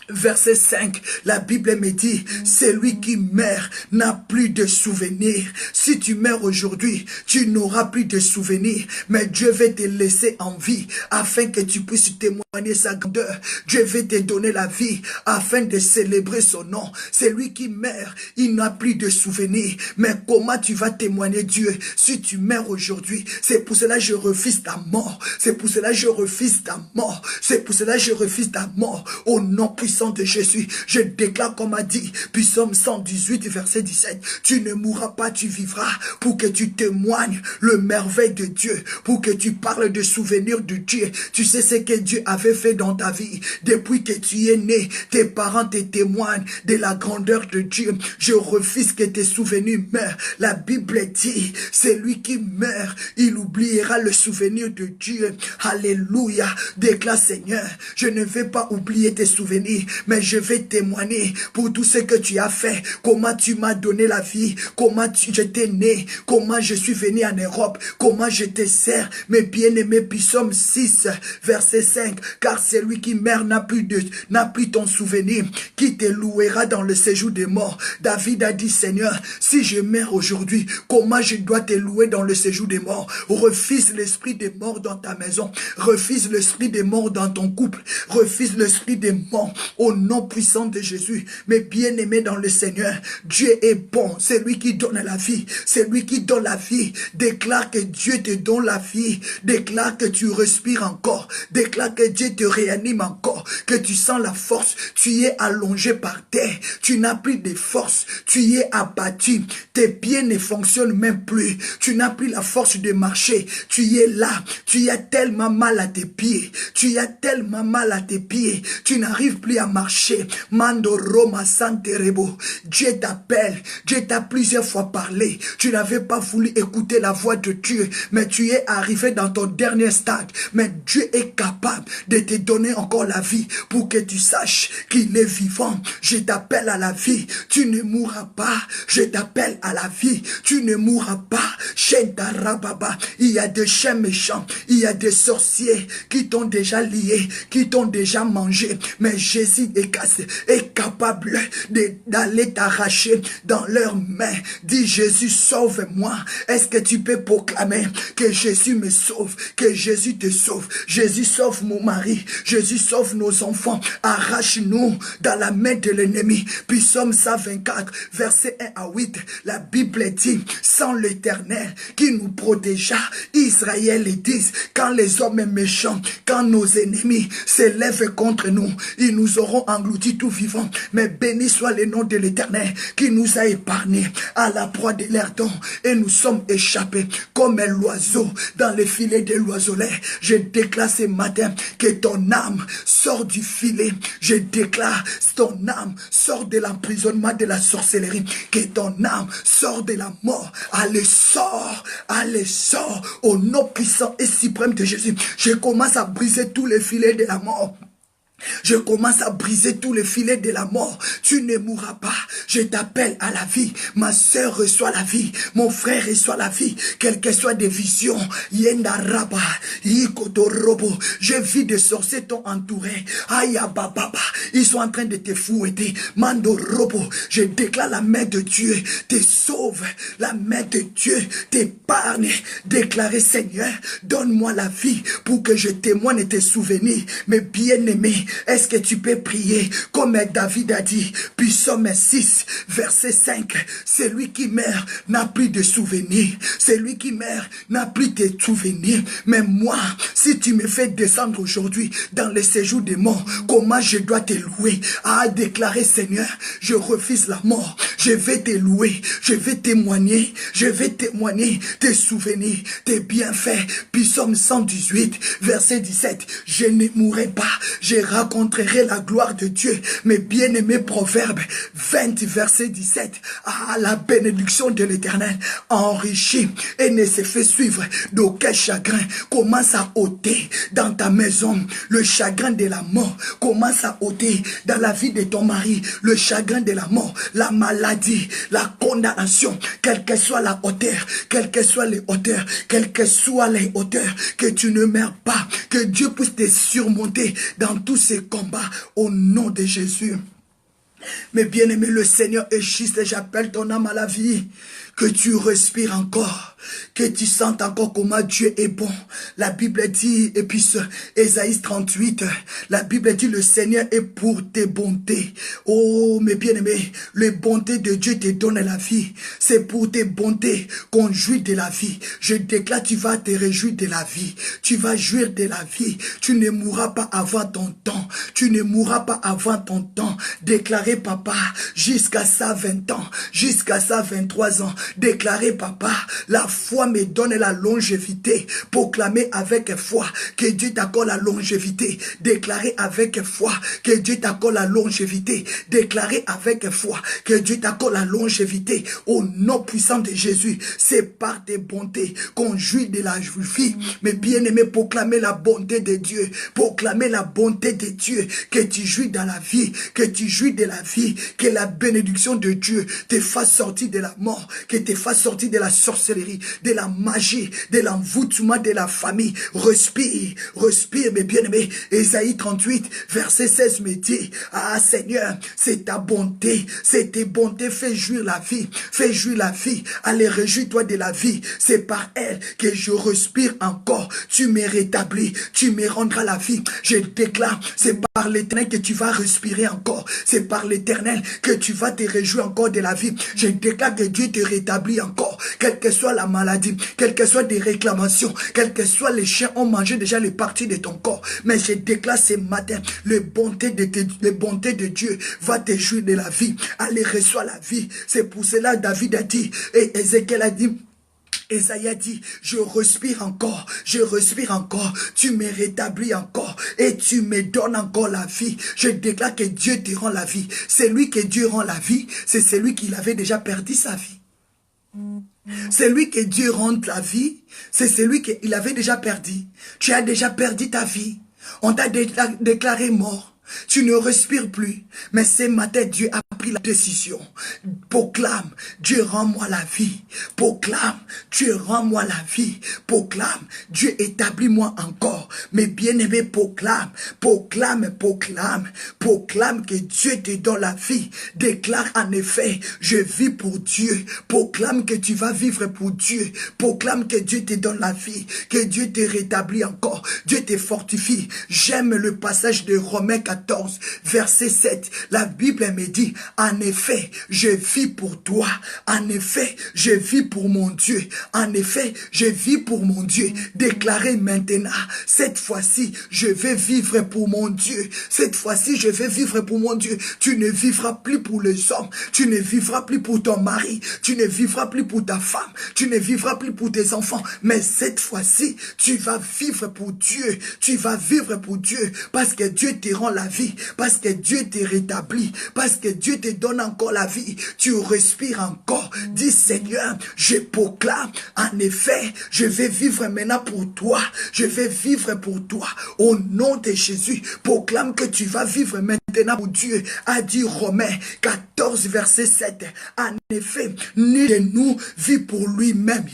verset 5, la Bible me dit, celui qui meurt n'a plus de souvenirs. Si tu meurs aujourd'hui, tu n'auras plus de souvenirs, mais Dieu va te laisser en vie afin que tu puisses témoigner sa grandeur. Dieu va te donner la vie afin de célébrer son nom. Celui qui meurt, il n'a plus de souvenirs, mais comment tu vas témoigner Dieu si tu meurs aujourd'hui? C'est pour cela que je refuse ta mort. C'est pour cela que je refuse ta mort. C'est pour cela que je refuse ta mort. Au nom puissant de Jésus, je déclare comme a dit Psaume 118 verset 17, tu ne mourras pas, tu vivras, pour que tu témoignes le merveille de Dieu, pour que tu parles de souvenirs de Dieu. Tu sais ce que Dieu avait fait dans ta vie depuis que tu es né. Tes parents te témoignent de la grandeur de Dieu. Je refuse que tes souvenirs meurent. La Bible dit, celui qui meurt, il oubliera le souvenir de Dieu. Alléluia. Déclare, Seigneur, je ne vais pas oublier tes souvenirs. mais je vais témoigner pour tout ce que tu as fait, comment tu m'as donné la vie, comment j'étais né, comment je suis venu en Europe, comment je te sers, mes bien-aimés. Psaume 6, verset 5, car celui qui meurt n'a plus ton souvenir, qui te louera dans le séjour des morts. David a dit, Seigneur, si je meurs aujourd'hui, comment je dois te louer dans le séjour des morts? Refuse l'esprit des morts dans ta maison, refuse l'esprit des morts dans ton couple, refuse l'esprit des morts au nom puissant de Jésus. Mes bien-aimés dans le Seigneur, Dieu est bon, c'est lui qui donne la vie, c'est lui qui donne la vie. Déclare que Dieu te donne la vie, déclare que tu respires encore, déclare que Dieu te réanime encore, que tu sens la force, tu es allongé par terre, tu n'as plus de force, tu es abattu, tes pieds ne fonctionnent même plus, tu n'as plus la force de marcher, tu es là, tu as tellement mal à tes pieds, tu as tellement mal à tes pieds, tu n'arrives plus à marcher. Mando Roma Santerebo, Dieu t'appelle, Dieu t'a plusieurs fois parlé, tu n'avais pas voulu écouter la voix de Dieu, mais tu es arrivé dans ton dernier stade, mais Dieu est capable de te donner encore la vie pour que tu saches qu'il est vivant. Je t'appelle à la vie, tu ne mourras pas, je t'appelle à la vie, tu ne mourras pas. Il y a des chiens méchants, il y a des sorciers qui t'ont déjà lié, qui t'ont déjà mangé, mais Jésus est capable d'aller t'arracher dans leurs mains. Dis, Jésus, sauve-moi. Est-ce que tu peux proclamer que Jésus me sauve, que Jésus te sauve? Jésus sauve mon mari, Jésus sauve nos enfants. Arrache-nous dans la main de l'ennemi. Psaume 124, verset 1 à 8, la Bible dit, sans l'Éternel qui nous protégea, Israël les dit, quand les hommes méchants, quand nos ennemis s'élèvent contre nous, ils nous auront engloutis tout vivants. Mais béni soit le nom de l'Éternel qui nous a épargnés à la proie de l'air don, et nous sommes échappés comme un oiseau dans le filet de l'oiseleur. Je déclare ce matin que ton âme sort du filet. Je déclare ton âme sort de l'emprisonnement de la sorcellerie, que ton âme sort de la mort. Allez, sort au nom puissant et suprême de Jésus. Je commence à briser tous les filets de la mort. Je commence à briser tous les filets de la mort. Tu ne mourras pas. Je t'appelle à la vie. Ma soeur reçoit la vie. Mon frère reçoit la vie. Quelles que soient des visions. Yenda Raba. Yikotorobo. Je vis des sorciers t'ont entouré. Ayababa. Ils sont en train de te fouetter. Mando Robo. Je déclare la main de Dieu te sauve. La main de Dieu t'épargne. Déclarez, Seigneur, donne-moi la vie pour que je témoigne tes souvenirs. Mes bien-aimés, est-ce que tu peux prier comme David a dit, Psaume 6, verset 5, celui qui meurt n'a plus de souvenirs, celui qui meurt n'a plus de souvenirs, mais moi, si tu me fais descendre aujourd'hui dans le séjour des morts, comment je dois te louer? À déclarer, Seigneur, je refuse la mort, je vais te louer, je vais témoigner tes souvenirs, tes bienfaits. Psaume 118, verset 17, je ne mourrai pas, je raconterai la gloire de Dieu. Mes bien-aimés, Proverbes 20, verset 17. Ah, la bénédiction de l'Éternel enrichit et ne se fait suivre d'aucun chagrin. Commence à ôter dans ta maison le chagrin de la mort. Commence à ôter dans la vie de ton mari le chagrin de la mort, la maladie, la condamnation, quelle que soit la hauteur, quelles que soient les hauteurs, quelles que soient les hauteurs, que tu ne meurs pas, que Dieu puisse te surmonter dans tous ces combats au nom de Jésus. Mais bien aimé, le Seigneur est juste, j'appelle ton âme à la vie, que tu respires encore, que tu sentes encore comment Dieu est bon. La Bible dit, et puis Ésaïe 38, la Bible dit, le Seigneur est pour tes bontés. Oh, mes bien-aimés, les bontés de Dieu te donnent la vie. C'est pour tes bontés qu'on jouit de la vie. Je déclare, tu vas te réjouir de la vie. Tu vas jouir de la vie. Tu ne mourras pas avant ton temps. Tu ne mourras pas avant ton temps. Déclarez, papa, jusqu'à ça 20 ans, jusqu'à ça 23 ans, Déclarez, papa, la foi me donne la longévité. Proclamez avec foi que Dieu t'accorde la longévité. Déclarez avec foi que Dieu t'accorde la longévité. Déclarez avec foi que Dieu t'accorde la longévité. Au nom puissant de Jésus, c'est par tes bontés qu'on jouit de la vie. Mais bien aimé, proclamez la bonté de Dieu. Proclamez la bonté de Dieu. Que tu jouis dans la vie. Que tu jouis de la vie. Que la bénédiction de Dieu te fasse sortir de la mort. Que te fasse sortir de la sorcellerie, de la magie, de l'envoûtement de la famille. Respire, respire, mes bien-aimés. Ésaïe 38, verset 16 me dit, ah Seigneur, c'est ta bonté, c'est tes bontés, fais jouir la vie, fais jouir la vie. Allez, réjouis-toi de la vie. C'est par elle que je respire encore. Tu me rétablis, tu me rendras la vie. Je déclare, c'est par l'Éternel que tu vas respirer encore. C'est par l'Éternel que tu vas te réjouir encore de la vie. Je déclare que Dieu te rétablit encore. Quelle que soit la maladie, quelles que soient des réclamations, quels que soient les chiens ont mangé déjà les parties de ton corps. Mais je déclare ce matin, les bontés de Dieu va te jouir de la vie. Allez, reçois la vie. C'est pour cela David a dit, et Ézéchiel a dit, Esaïe a dit, je respire encore, tu me rétablis encore et tu me donnes encore la vie. Je déclare que Dieu te rend la vie. C'est lui que Dieu rend la vie, c'est celui qui avait déjà perdu sa vie. C'est lui que Dieu rend la vie, c'est celui qu'il avait déjà perdu. Tu as déjà perdu ta vie, on t'a déclaré mort. Tu ne respires plus. Mais ce matin, Dieu a pris la décision. Proclame, Dieu rend-moi la vie. Proclame, Dieu rend-moi la vie. Proclame, Dieu établit-moi encore. Mes bien-aimés, proclame que Dieu te donne la vie. Déclare en effet, je vis pour Dieu. Proclame que tu vas vivre pour Dieu. Proclame que Dieu te donne la vie. Que Dieu te rétablit encore. Dieu te fortifie. J'aime le passage de Romains 14, verset 7. La Bible me dit, en effet, je vis pour toi. En effet, je vis pour mon Dieu. En effet, je vis pour mon Dieu. Déclarez maintenant, cette fois-ci, je vais vivre pour mon Dieu. Cette fois-ci, je vais vivre pour mon Dieu. Tu ne vivras plus pour les hommes. Tu ne vivras plus pour ton mari. Tu ne vivras plus pour ta femme. Tu ne vivras plus pour tes enfants. Mais cette fois-ci, tu vas vivre pour Dieu. Tu vas vivre pour Dieu. Parce que Dieu te rend la vie. Parce que Dieu te rétablit. Parce que Dieu te donne encore la vie. Tu respires encore. Dis Seigneur, je proclame. En effet, je vais vivre maintenant pour toi. Je vais vivre pour toi. Au nom de Jésus, proclame que tu vas vivre maintenant pour Dieu. A dit Romains 14, verset 7. En effet, ni de nous vit pour lui-même.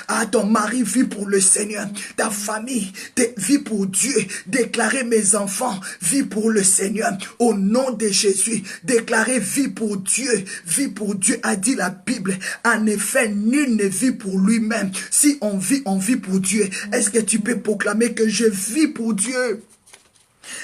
Ah, ton mari vit pour le Seigneur. Ta famille vit pour Dieu. Déclarez mes enfants, vit pour le Seigneur. Au nom de Jésus, déclarez vie pour Dieu. Vie pour Dieu, a dit la Bible. En effet, nul ne vit pour lui-même. Si on vit pour Dieu. Est-ce que tu peux proclamer que je vis pour Dieu?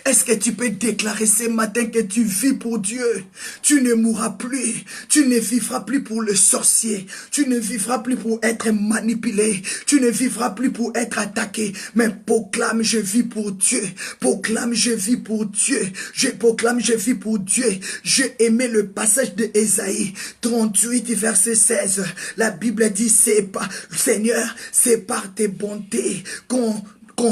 Est-ce que tu peux déclarer ce matin que tu vis pour Dieu? Tu ne mourras plus. Tu ne vivras plus pour le sorcier. Tu ne vivras plus pour être manipulé. Tu ne vivras plus pour être attaqué. Mais proclame, je vis pour Dieu. Proclame, je vis pour Dieu. Je proclame, je vis pour Dieu. J'ai aimé le passage de Ésaïe 38, verset 16. La Bible dit, Seigneur, c'est par tes bontés qu'on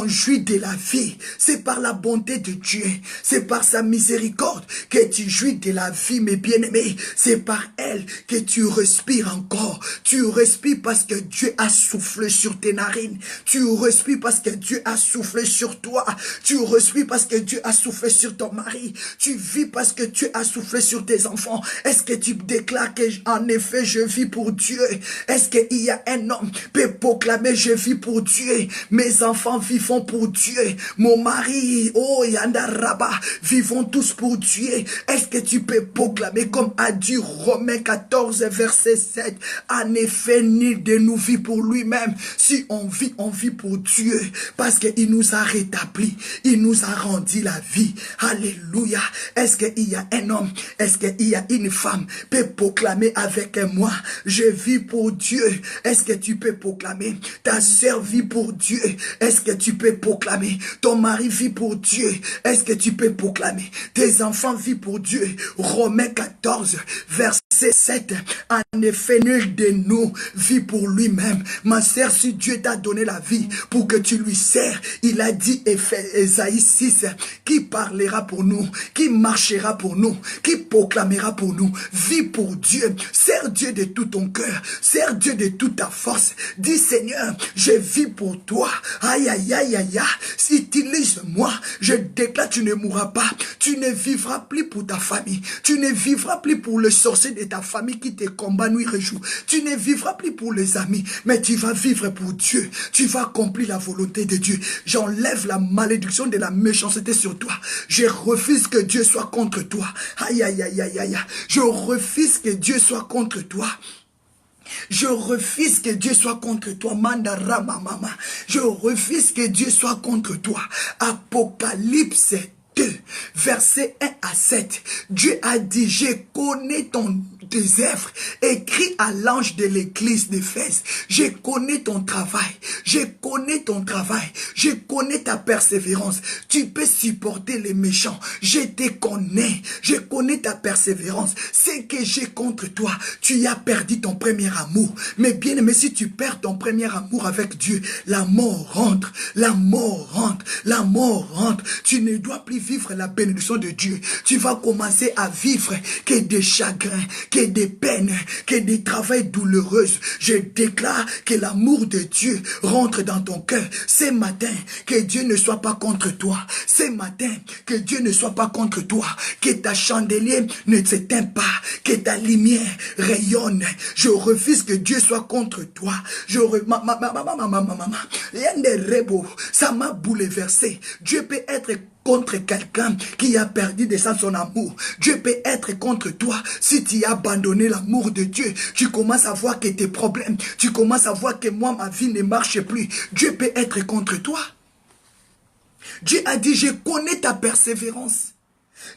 jouit de la vie. C'est par la bonté de Dieu. C'est par sa miséricorde que tu jouis de la vie, mes bien-aimés. C'est par elle que tu respires encore. Tu respires parce que Dieu a soufflé sur tes narines. Tu respires parce que Dieu a soufflé sur toi. Tu respires parce que Dieu a soufflé sur ton mari. Tu vis parce que Dieu a soufflé sur tes enfants. Est-ce que tu déclares que, en effet, je vis pour Dieu? Est-ce qu'il y a un homme qui peut proclamer, je vis pour Dieu? Mes enfants vivons pour Dieu. Mon mari, oh Yandaraba, vivons tous pour Dieu. Est-ce que tu peux proclamer comme a dit Romains 14, verset 7? En effet, nul de nous vit pour lui-même. Si on vit pour Dieu. Parce qu'il nous a rétabli. Il nous a rendu la vie. Alléluia. Est-ce qu'il y a un homme? Est-ce qu'il y a une femme? Peut proclamer avec moi, je vis pour Dieu. Est-ce que tu peux proclamer? Ta sœur vit pour Dieu. Est-ce que tu peux proclamer? Ton mari vit pour Dieu. Est-ce que tu peux proclamer? Tes enfants vivent pour Dieu. Romains 14, verset 7. En effet, nul de nous vit pour lui-même. Ma sœur, si Dieu t'a donné la vie pour que tu lui sers, il a dit, Ésaïe 6, qui parlera pour nous, qui marchera pour nous, qui proclamera pour nous. Vis pour Dieu. Sers Dieu de tout ton cœur. Sers Dieu de toute ta force. Dis, Seigneur, je vis pour toi. Aïe, aïe, aïe, aïe, aïe. Utilise-moi. Je déclare, tu ne mourras pas. Tu ne vivras plus pour ta famille. Tu ne vivras plus pour le sorcier de ta famille qui te combat nuit et jour. Tu ne vivras plus pour les amis, mais tu vas vivre pour Dieu. Tu vas accomplir la volonté de Dieu. J'enlève la malédiction de la méchanceté sur toi. Je refuse que Dieu soit contre toi. Aïe, aïe, aïe, aïe, aïe. Je refuse que Dieu soit contre toi. Je refuse que Dieu soit contre toi. Mandara mama. Je refuse que Dieu soit contre toi. Apocalypse 2, versets 1 à 7. Dieu a dit, je connais tes œuvres. Écrit à l'ange de l'église d'Éphèse. Je connais ton travail. Je connais ton travail. Je connais ta persévérance. Tu peux supporter les méchants. Je te connais. Je connais ta persévérance. C'est que j'ai contre toi. Tu as perdu ton premier amour. Mais bien aimé, si tu perds ton premier amour avec Dieu, la mort rentre. La mort rentre. La mort rentre. Tu ne dois plus vivre la bénédiction de Dieu. Tu vas commencer à vivre que des chagrins, que des peines, que des travails douloureux. Je déclare que l'amour de Dieu rentre dans ton cœur. Ce matin, que Dieu ne soit pas contre toi. Ce matin, que Dieu ne soit pas contre toi. Que ta chandelier ne s'éteint pas. Que ta lumière rayonne. Je refuse que Dieu soit contre toi. Ça m'a bouleversé. Dieu peut être contre quelqu'un qui a perdu de son amour. Dieu peut être contre toi si tu as abandonné l'amour de Dieu. Tu commences à voir que tes problèmes, tu commences à voir que moi, ma vie ne marche plus. Dieu peut être contre toi. Dieu a dit, je connais ta persévérance.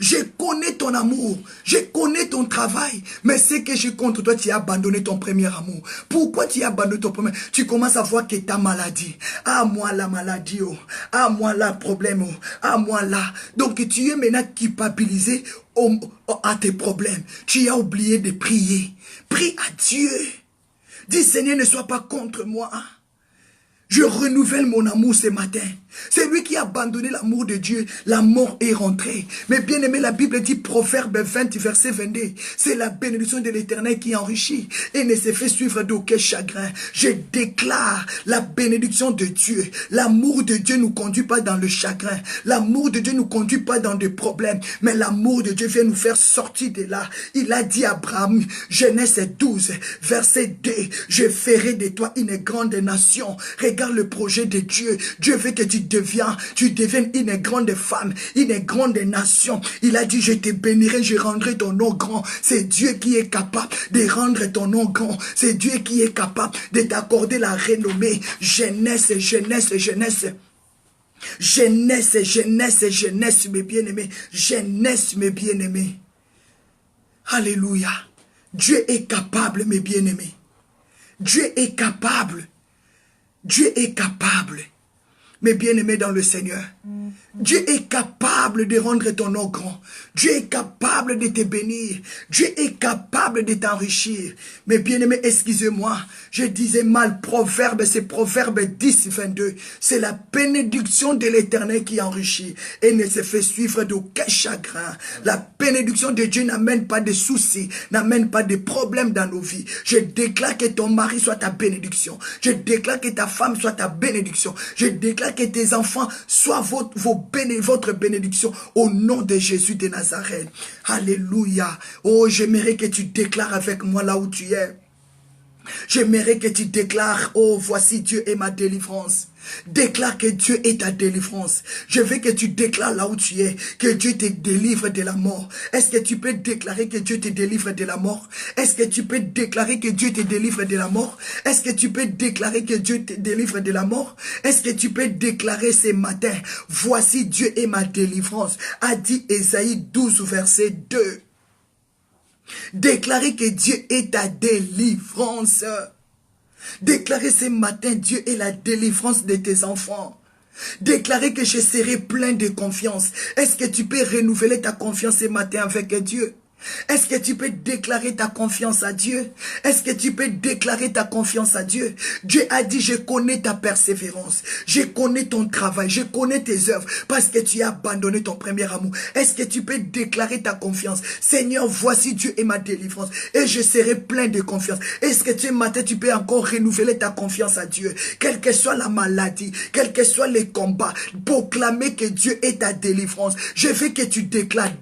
Je connais ton amour, je connais ton travail, mais c'est que je contre toi, tu as abandonné ton premier amour. Pourquoi tu as abandonné ton premier? Tu commences à voir que ta maladie, ah moi la maladie, oh, ah moi la problème, oh, ah moi là. Donc tu es maintenant culpabilisé à tes problèmes. Tu as oublié de prier. Prie à Dieu. Dis Seigneur, ne sois pas contre moi. Je renouvelle mon amour ce matin. C'est lui qui a abandonné l'amour de Dieu. La mort est rentrée. Mais bien aimé, la Bible dit, Proverbe 20, verset 22. C'est la bénédiction de l'Éternel qui enrichit et ne se fait suivre d'aucun chagrin. Je déclare la bénédiction de Dieu. L'amour de Dieu ne nous conduit pas dans le chagrin. L'amour de Dieu ne nous conduit pas dans des problèmes. Mais l'amour de Dieu vient nous faire sortir de là. Il a dit à Abraham, Genèse 12, verset 2, je ferai de toi une grande nation. Regarde le projet de Dieu. Dieu veut que tu deviennes une grande femme, une grande nation. Il a dit, je te bénirai, je rendrai ton nom grand. C'est Dieu qui est capable de rendre ton nom grand. C'est Dieu qui est capable de t'accorder la renommée. Jeunesse, jeunesse, jeunesse. Jeunesse, jeunesse, jeunesse, mes bien-aimés. Jeunesse, mes bien-aimés. Alléluia. Dieu est capable, mes bien-aimés. Dieu est capable. Dieu est capable. Mes bien-aimés dans le Seigneur, Dieu est capable de rendre ton nom grand. Dieu est capable de te bénir. Dieu est capable de t'enrichir. Mes bien-aimés, excusez-moi, je disais mal, Proverbe, c'est Proverbe 10, 22. C'est la bénédiction de l'Éternel qui enrichit et ne se fait suivre d'aucun chagrin. La bénédiction de Dieu n'amène pas de soucis, n'amène pas de problèmes dans nos vies. Je déclare que ton mari soit ta bénédiction. Je déclare que ta femme soit ta bénédiction. Je déclare que tes enfants soient votre bénédiction au nom de Jésus de Nazareth. Alléluia. Oh, j'aimerais que tu déclares avec moi là où tu es. J'aimerais que tu déclares, oh, voici Dieu est ma délivrance. Déclare que Dieu est ta délivrance. Je veux que tu déclares là où tu es, que Dieu te délivre de la mort. Est-ce que tu peux déclarer que Dieu te délivre de la mort? Est-ce que tu peux déclarer que Dieu te délivre de la mort? Est-ce que tu peux déclarer que Dieu te délivre de la mort? Est-ce que tu peux déclarer ce matin, voici Dieu est ma délivrance, a dit Ésaïe 12, verset 2. Déclarez que Dieu est ta délivrance. Déclarez ce matin, Dieu est la délivrance de tes enfants. Déclarer que je serai plein de confiance. Est-ce que tu peux renouveler ta confiance ce matin avec Dieu? Est-ce que tu peux déclarer ta confiance à Dieu? Est-ce que tu peux déclarer ta confiance à Dieu? Dieu a dit, je connais ta persévérance, je connais ton travail, je connais tes œuvres, parce que tu as abandonné ton premier amour. Est-ce que tu peux déclarer ta confiance? Seigneur, voici Dieu est ma délivrance, et je serai plein de confiance. Est-ce que ce matin, tu peux encore renouveler ta confiance à Dieu? Quelle que soit la maladie, quels que soient les combats, proclamer que Dieu est ta délivrance. Je veux que tu déclares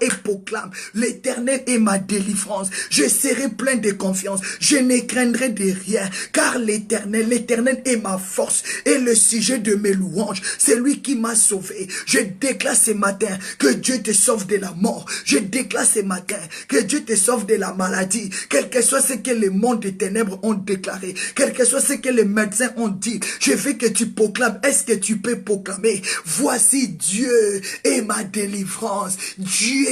et proclame. L'Éternel est ma délivrance. Je serai plein de confiance. Je ne craindrai de rien. Car l'Éternel est ma force. Et le sujet de mes louanges, c'est lui qui m'a sauvé. Je déclare ce matin que Dieu te sauve de la mort. Je déclare ce matin que Dieu te sauve de la maladie. Quel que soit ce que le monde des ténèbres ont déclaré. Quel que soit ce que les médecins ont dit. Je veux que tu proclames. Est-ce que tu peux proclamer? Voici Dieu est ma délivrance. Dieu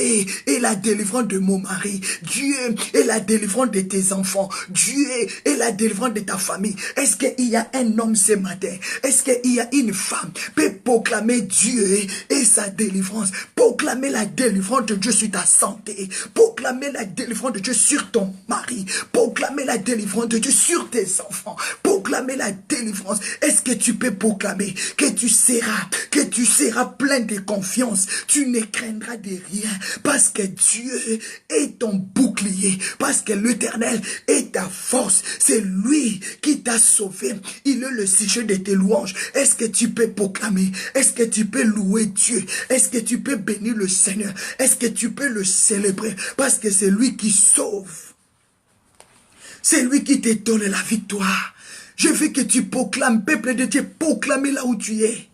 est la délivrance de mon mari. Dieu est la délivrance de tes enfants. Dieu est la délivrance de ta famille. Est-ce qu'il y a un homme ce matin? Est-ce qu'il y a une femme peut proclamer Dieu et sa délivrance? Proclamer la délivrance de Dieu sur ta santé. Proclamer la délivrance de Dieu sur ton mari. Proclamer la délivrance de Dieu sur tes enfants. Proclamer la délivrance. Est-ce que tu peux proclamer que tu seras plein de confiance? Tu ne craindras de rien parce que Dieu est ton bouclier, parce que l'Éternel est ta force. C'est lui qui t'a sauvé. Il est le sujet de tes louanges. Est-ce que tu peux proclamer? Est-ce que tu peux louer Dieu? Est-ce que tu peux bénir le Seigneur? Est-ce que tu peux le célébrer? Parce que c'est lui qui sauve. C'est lui qui te donne la victoire. Je veux que tu proclames, peuple de Dieu, proclamer là où tu es.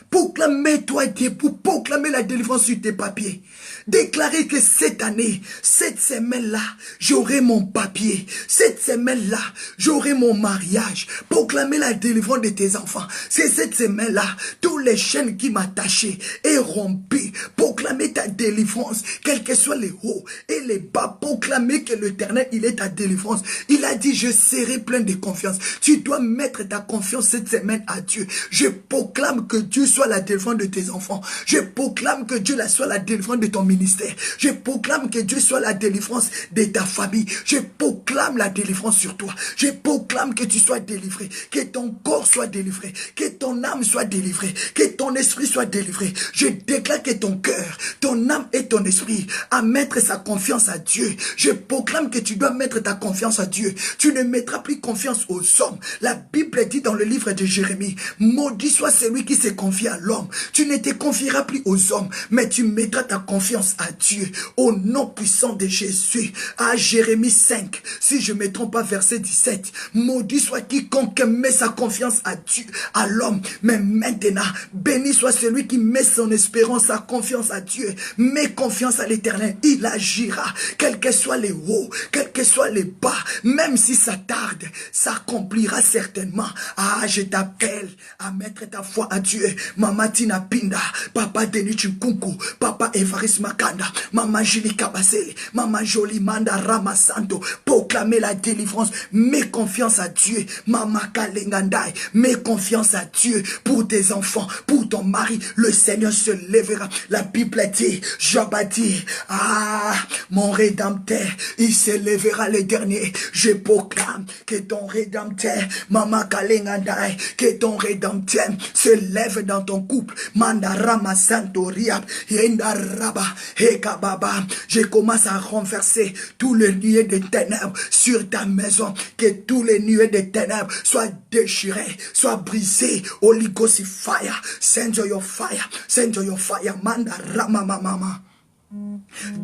Proclamez-toi debout, proclamez la délivrance sur tes papiers. Déclarez que cette année, cette semaine-là, j'aurai mon papier. Cette semaine-là, j'aurai mon mariage. Proclamez la délivrance de tes enfants. C'est cette semaine-là, tous les chaînes qui m'attachaient est rompues. Proclamez ta délivrance, quels que soient les hauts et les bas. Proclamez que l'Éternel, il est ta délivrance. Il a dit, je serai plein de confiance. Tu dois mettre ta confiance cette semaine à Dieu. Je proclame que Dieu soit la délivrance de tes enfants. Je proclame que Dieu soit la délivrance de ton ministère. Je proclame que Dieu soit la délivrance de ta famille. Je proclame la délivrance sur toi. Je proclame que tu sois délivré. Que ton corps soit délivré. Que ton âme soit délivrée. Que ton esprit soit délivré. Je déclare que ton cœur, ton âme et ton esprit à mettre sa confiance à Dieu. Je proclame que tu dois mettre ta confiance à Dieu. Tu ne mettras plus confiance aux hommes. La Bible dit dans le livre de Jérémie, maudit soit celui qui se confie à l'homme. Tu ne te confieras plus aux hommes, mais tu mettras ta confiance à Dieu. Au nom puissant de Jésus. À Jérémie 5, si je ne me trompe pas, verset 17. Maudit soit quiconque met sa confiance à Dieu, à l'homme. Mais maintenant, béni soit celui qui met son espérance, sa confiance à Dieu. Mets confiance à l'Éternel. Il agira. Quels que soient les hauts, quels que soient les bas, même si ça tarde, ça accomplira certainement. Ah, je t'appelle à mettre ta foi à Dieu. Maman Tina Pinda, Papa Denis Chunkunku, Papa Evaris Makanda, Maman Julie Kabasele, Maman Jolie Manda Rama Santo, proclamer la délivrance. Mets confiance à Dieu. Maman Kalengandai, mets confiance à Dieu pour tes enfants, pour ton mari. Le Seigneur se lèvera. La Bible dit, Job a dit, ah, mon Rédempteur, il se lèvera le dernier. Je proclame que ton Rédempteur, Maman Kalengandai, que ton Rédempteur se lève dans ton couple. Mandarama Santo Riab, Yendaraba, Hekababa. Je commence à renverser tous les nuées de ténèbres sur ta maison. Que tous les nuées de ténèbres soient déchirés, soient brisés. Holy Ghost fire, send your fire, send your fire. Mandarama mama.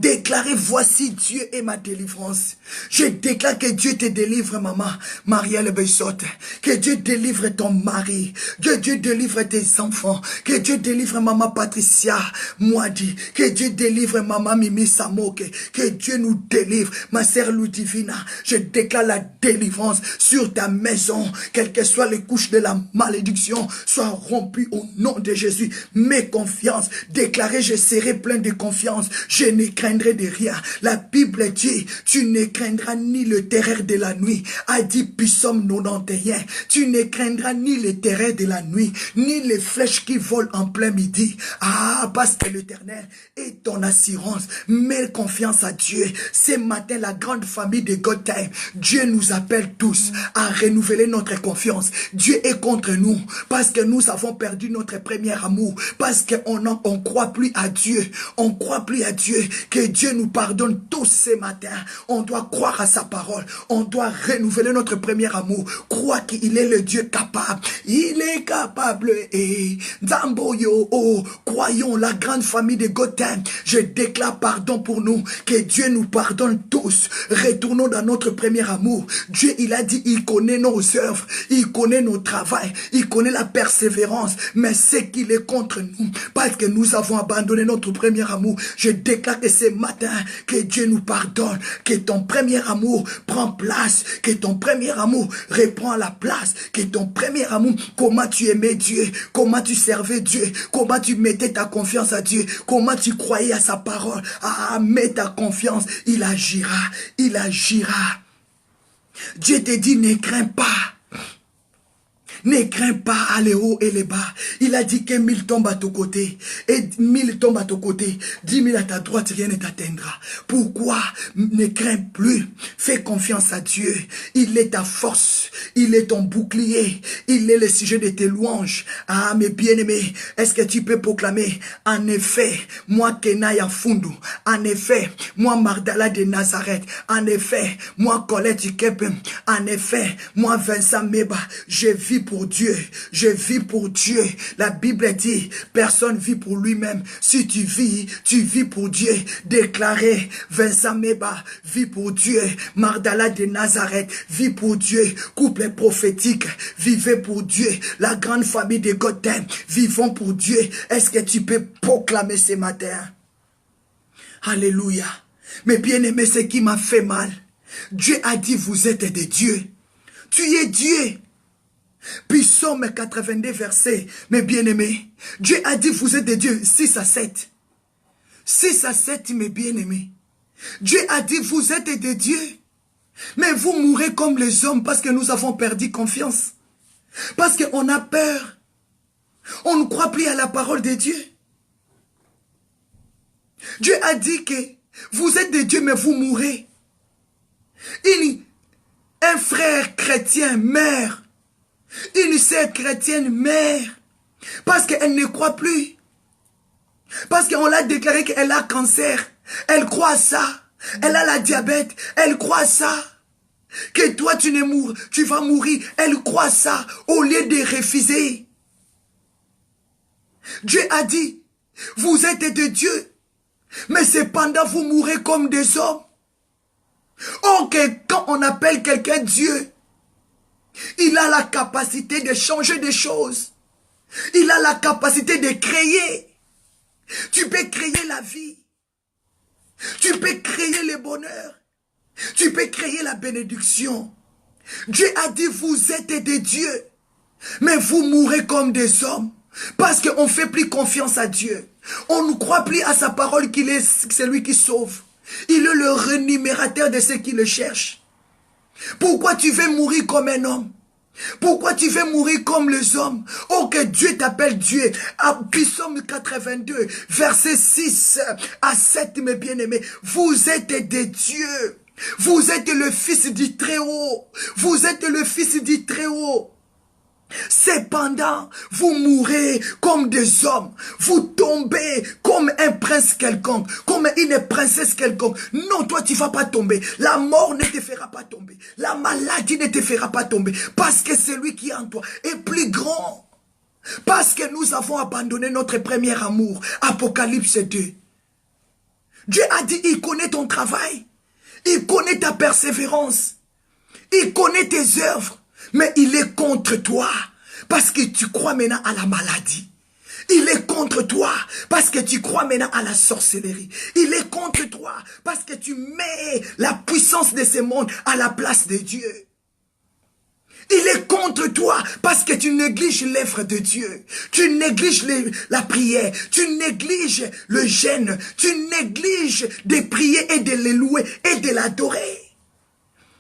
Déclarez, voici Dieu est ma délivrance. Je déclare que Dieu te délivre, maman Marielle Bessotte. Que Dieu délivre ton mari. Que Dieu délivre tes enfants. Que Dieu délivre maman Patricia Moadi. Que Dieu délivre maman Mimi Samoke. Que Dieu nous délivre, ma sœur Ludivina. Je déclare la délivrance sur ta maison. Quelles que soient les couches de la malédiction, soient rompues au nom de Jésus. Mets confiance. Déclarez, je serai plein de confiance. Je ne craindrai de rien. La Bible dit, tu ne craindras ni le terreur de la nuit. A dit Psaume 91. Tu ne craindras ni le terreur de la nuit, ni les flèches qui volent en plein midi. Ah, parce que l'Éternel est ton assurance. Mets confiance à Dieu. Ce matin, la grande famille de God Time, Dieu nous appelle tous à renouveler notre confiance. Dieu est contre nous parce que nous avons perdu notre premier amour, parce qu'on on croit plus à Dieu. On croit plus à Dieu. Que Dieu nous pardonne tous ce matin. On doit croire à sa parole. On doit renouveler notre premier amour. Croire qu'il est le Dieu capable. Il est capable. Et Zamboyo, oh, croyons la grande famille de Gotham. Je déclare pardon pour nous. Que Dieu nous pardonne tous. Retournons dans notre premier amour. Dieu, il a dit, il connaît nos œuvres. Il connaît nos travails. Il connaît la persévérance. Mais c'est qu'il est contre nous. Parce que nous avons abandonné notre premier amour. Je déclare que ce matin, que Dieu nous pardonne. Que ton premier amour prend place. Que ton premier amour reprend la place. Que ton premier amour, comment tu aimais Dieu. Comment tu servais Dieu. Comment tu mettais ta confiance à Dieu. Comment tu croyais à sa parole. Ah, mets ta confiance. Il agira. Il agira. Dieu te dit, ne crains pas. Ne crains pas les hauts et les bas. Il a dit que 1000 tombent à ton côté. Et 1000 tombent à ton côté. 10 000 à ta droite, rien ne t'atteindra. Pourquoi? Ne crains plus. Fais confiance à Dieu. Il est ta force. Il est ton bouclier. Il est le sujet de tes louanges. Ah, mes bien-aimés, est-ce que tu peux proclamer? En effet, moi Kenaya Fundu. En effet, moi Mardala de Nazareth. En effet, moi Colette Kepem. En effet, moi Vincent Meba. Je vis pour Dieu. Je vis pour Dieu. La Bible dit, personne vit pour lui-même. Si tu vis pour Dieu. Déclaré, Vincent Meba, vis pour Dieu. Mardala de Nazareth, vis pour Dieu. Couple prophétique, vivez pour Dieu. La grande famille de Gotham, vivons pour Dieu. Est-ce que tu peux proclamer ce matin? Alléluia. Mais bien aimé, ce qui m'a fait mal. Dieu a dit, vous êtes des dieux. Tu es Dieu. Puis Psaume 82 verset, mes bien-aimés, Dieu a dit vous êtes des dieux, 6 à 7. 6 à 7, mes bien-aimés. Dieu a dit vous êtes des dieux, mais vous mourrez comme les hommes parce que nous avons perdu confiance. Parce qu'on a peur. On ne croit plus à la parole de Dieu. Dieu a dit que vous êtes des dieux, mais vous mourrez. Un frère chrétien meurt. Une sœur chrétienne meurt parce qu'elle ne croit plus. Parce qu'on l'a déclaré qu'elle a cancer. Elle croit ça. Elle a la diabète. Elle croit ça. Que toi tu ne mourras, tu vas mourir. Elle croit ça au lieu de refuser. Dieu a dit, vous êtes de Dieu, mais cependant vous mourrez comme des hommes. Or que quand on appelle quelqu'un Dieu, il a la capacité de changer des choses. Il a la capacité de créer. Tu peux créer la vie. Tu peux créer le bonheur. Tu peux créer la bénédiction. Dieu a dit, vous êtes des dieux, mais vous mourrez comme des hommes. Parce qu'on ne fait plus confiance à Dieu. On ne croit plus à sa parole qu'il est celui qui sauve. Il est le rémunérateur de ceux qui le cherchent. Pourquoi tu veux mourir comme un homme? Pourquoi tu veux mourir comme les hommes? Oh, que Dieu t'appelle Dieu. À Psaume 82, verset 6 à 7, mes bien-aimés. Vous êtes des dieux. Vous êtes le fils du Très-Haut. Vous êtes le fils du Très-Haut. Cependant, vous mourrez comme des hommes. Vous tombez comme un prince quelconque, comme une princesse quelconque. Non, toi, tu ne vas pas tomber. La mort ne te fera pas tomber. La maladie ne te fera pas tomber. Parce que celui qui est en toi est plus grand. Parce que nous avons abandonné notre premier amour. Apocalypse 2. Dieu a dit, il connaît ton travail. Il connaît ta persévérance. Il connaît tes œuvres. Mais il est contre toi parce que tu crois maintenant à la maladie. Il est contre toi parce que tu crois maintenant à la sorcellerie. Il est contre toi parce que tu mets la puissance de ce monde à la place de Dieu. Il est contre toi parce que tu négliges l'œuvre de Dieu. Tu négliges la prière. Tu négliges le jeûne. Tu négliges de prier et de le louer et de l'adorer.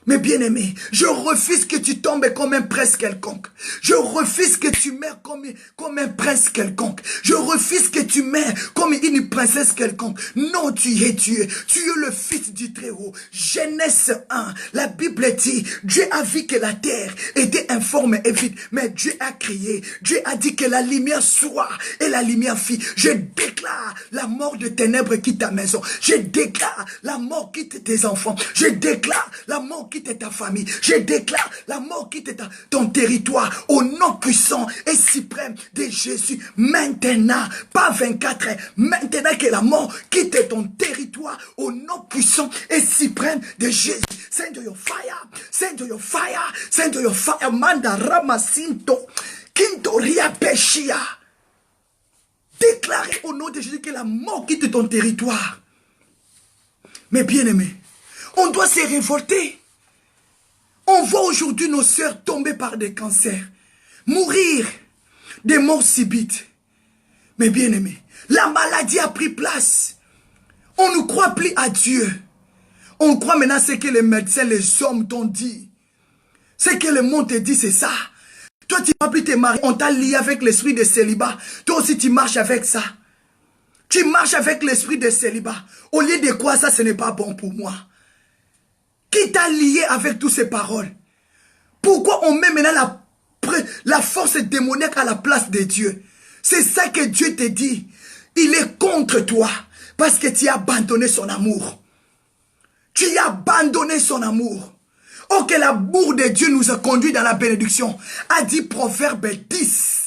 Mais bien-aimé, je refuse que tu tombes comme un prince quelconque. Je refuse que tu meurs comme un prince quelconque. Je refuse que tu meurs comme une princesse quelconque. Non, tu es Dieu. Tu es le Fils du Très-Haut. Genèse 1, la Bible dit, Dieu a vu que la terre était informe et vide. Mais Dieu a crié. Dieu a dit que la lumière soit et la lumière fit. Je déclare la mort de ténèbres quitte ta maison. Je déclare la mort quitte tes enfants. Je déclare la mort quitte ta famille. Je déclare la mort quitte ton territoire au nom puissant et suprême de Jésus. Maintenant, pas 24 heures, maintenant que la mort quitte ton territoire au nom puissant et suprême de Jésus. Send your fire, send your fire, send your fire. Manda ramasinto, kinto ria peshia. Déclarez au nom de Jésus que la mort quitte ton territoire. Mais bien aimé, on doit se révolter. On voit aujourd'hui nos sœurs tomber par des cancers, mourir des morts subites. Mais bien aimé, la maladie a pris place. On ne croit plus à Dieu. On croit maintenant ce que les médecins, les hommes t'ont dit. Ce que le monde te dit, c'est ça. Toi, tu ne vas plus te marier. On t'a lié avec l'esprit de célibat. Toi aussi, tu marches avec ça. Tu marches avec l'esprit de célibat. Au lieu de quoi ça, ce n'est pas bon pour moi. Qui t'a lié avec toutes ces paroles? Pourquoi on met maintenant la force démoniaque à la place de Dieu? C'est ça que Dieu te dit. Il est contre toi parce que tu as abandonné son amour. Tu as abandonné son amour. Oh, que l'amour de Dieu nous a conduit dans la bénédiction. A dit Proverbe 10.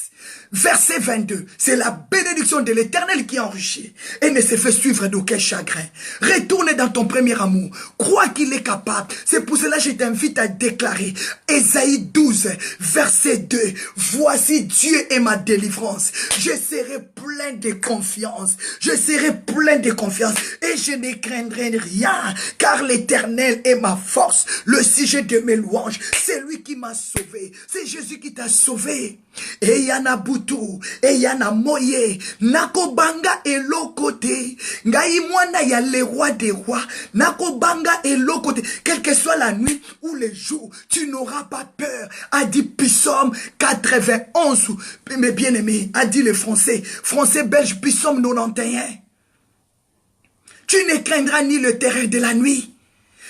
Verset 22, c'est la bénédiction de l'Éternel qui enrichit et ne se fait suivre d'aucun chagrin. Retourne dans ton premier amour. Crois qu'il est capable. C'est pour cela que je t'invite à déclarer Ésaïe 12, verset 2. Voici Dieu est ma délivrance. Je serai plein de confiance. Je serai plein de confiance et je ne craindrai rien car l'Éternel est ma force. Le sujet de mes louanges, c'est lui qui m'a sauvé. C'est Jésus qui t'a sauvé. Et yana butu, et yana moye, nakobanga elokote, ngai mwana ya le roi des rois, nakobanga elokote, quelle que soit la nuit ou le jour, tu n'auras pas peur, a dit Psaume 91, mes bien-aimés, a dit le français belge, Psaume 91. Tu ne craindras ni le terreur de la nuit,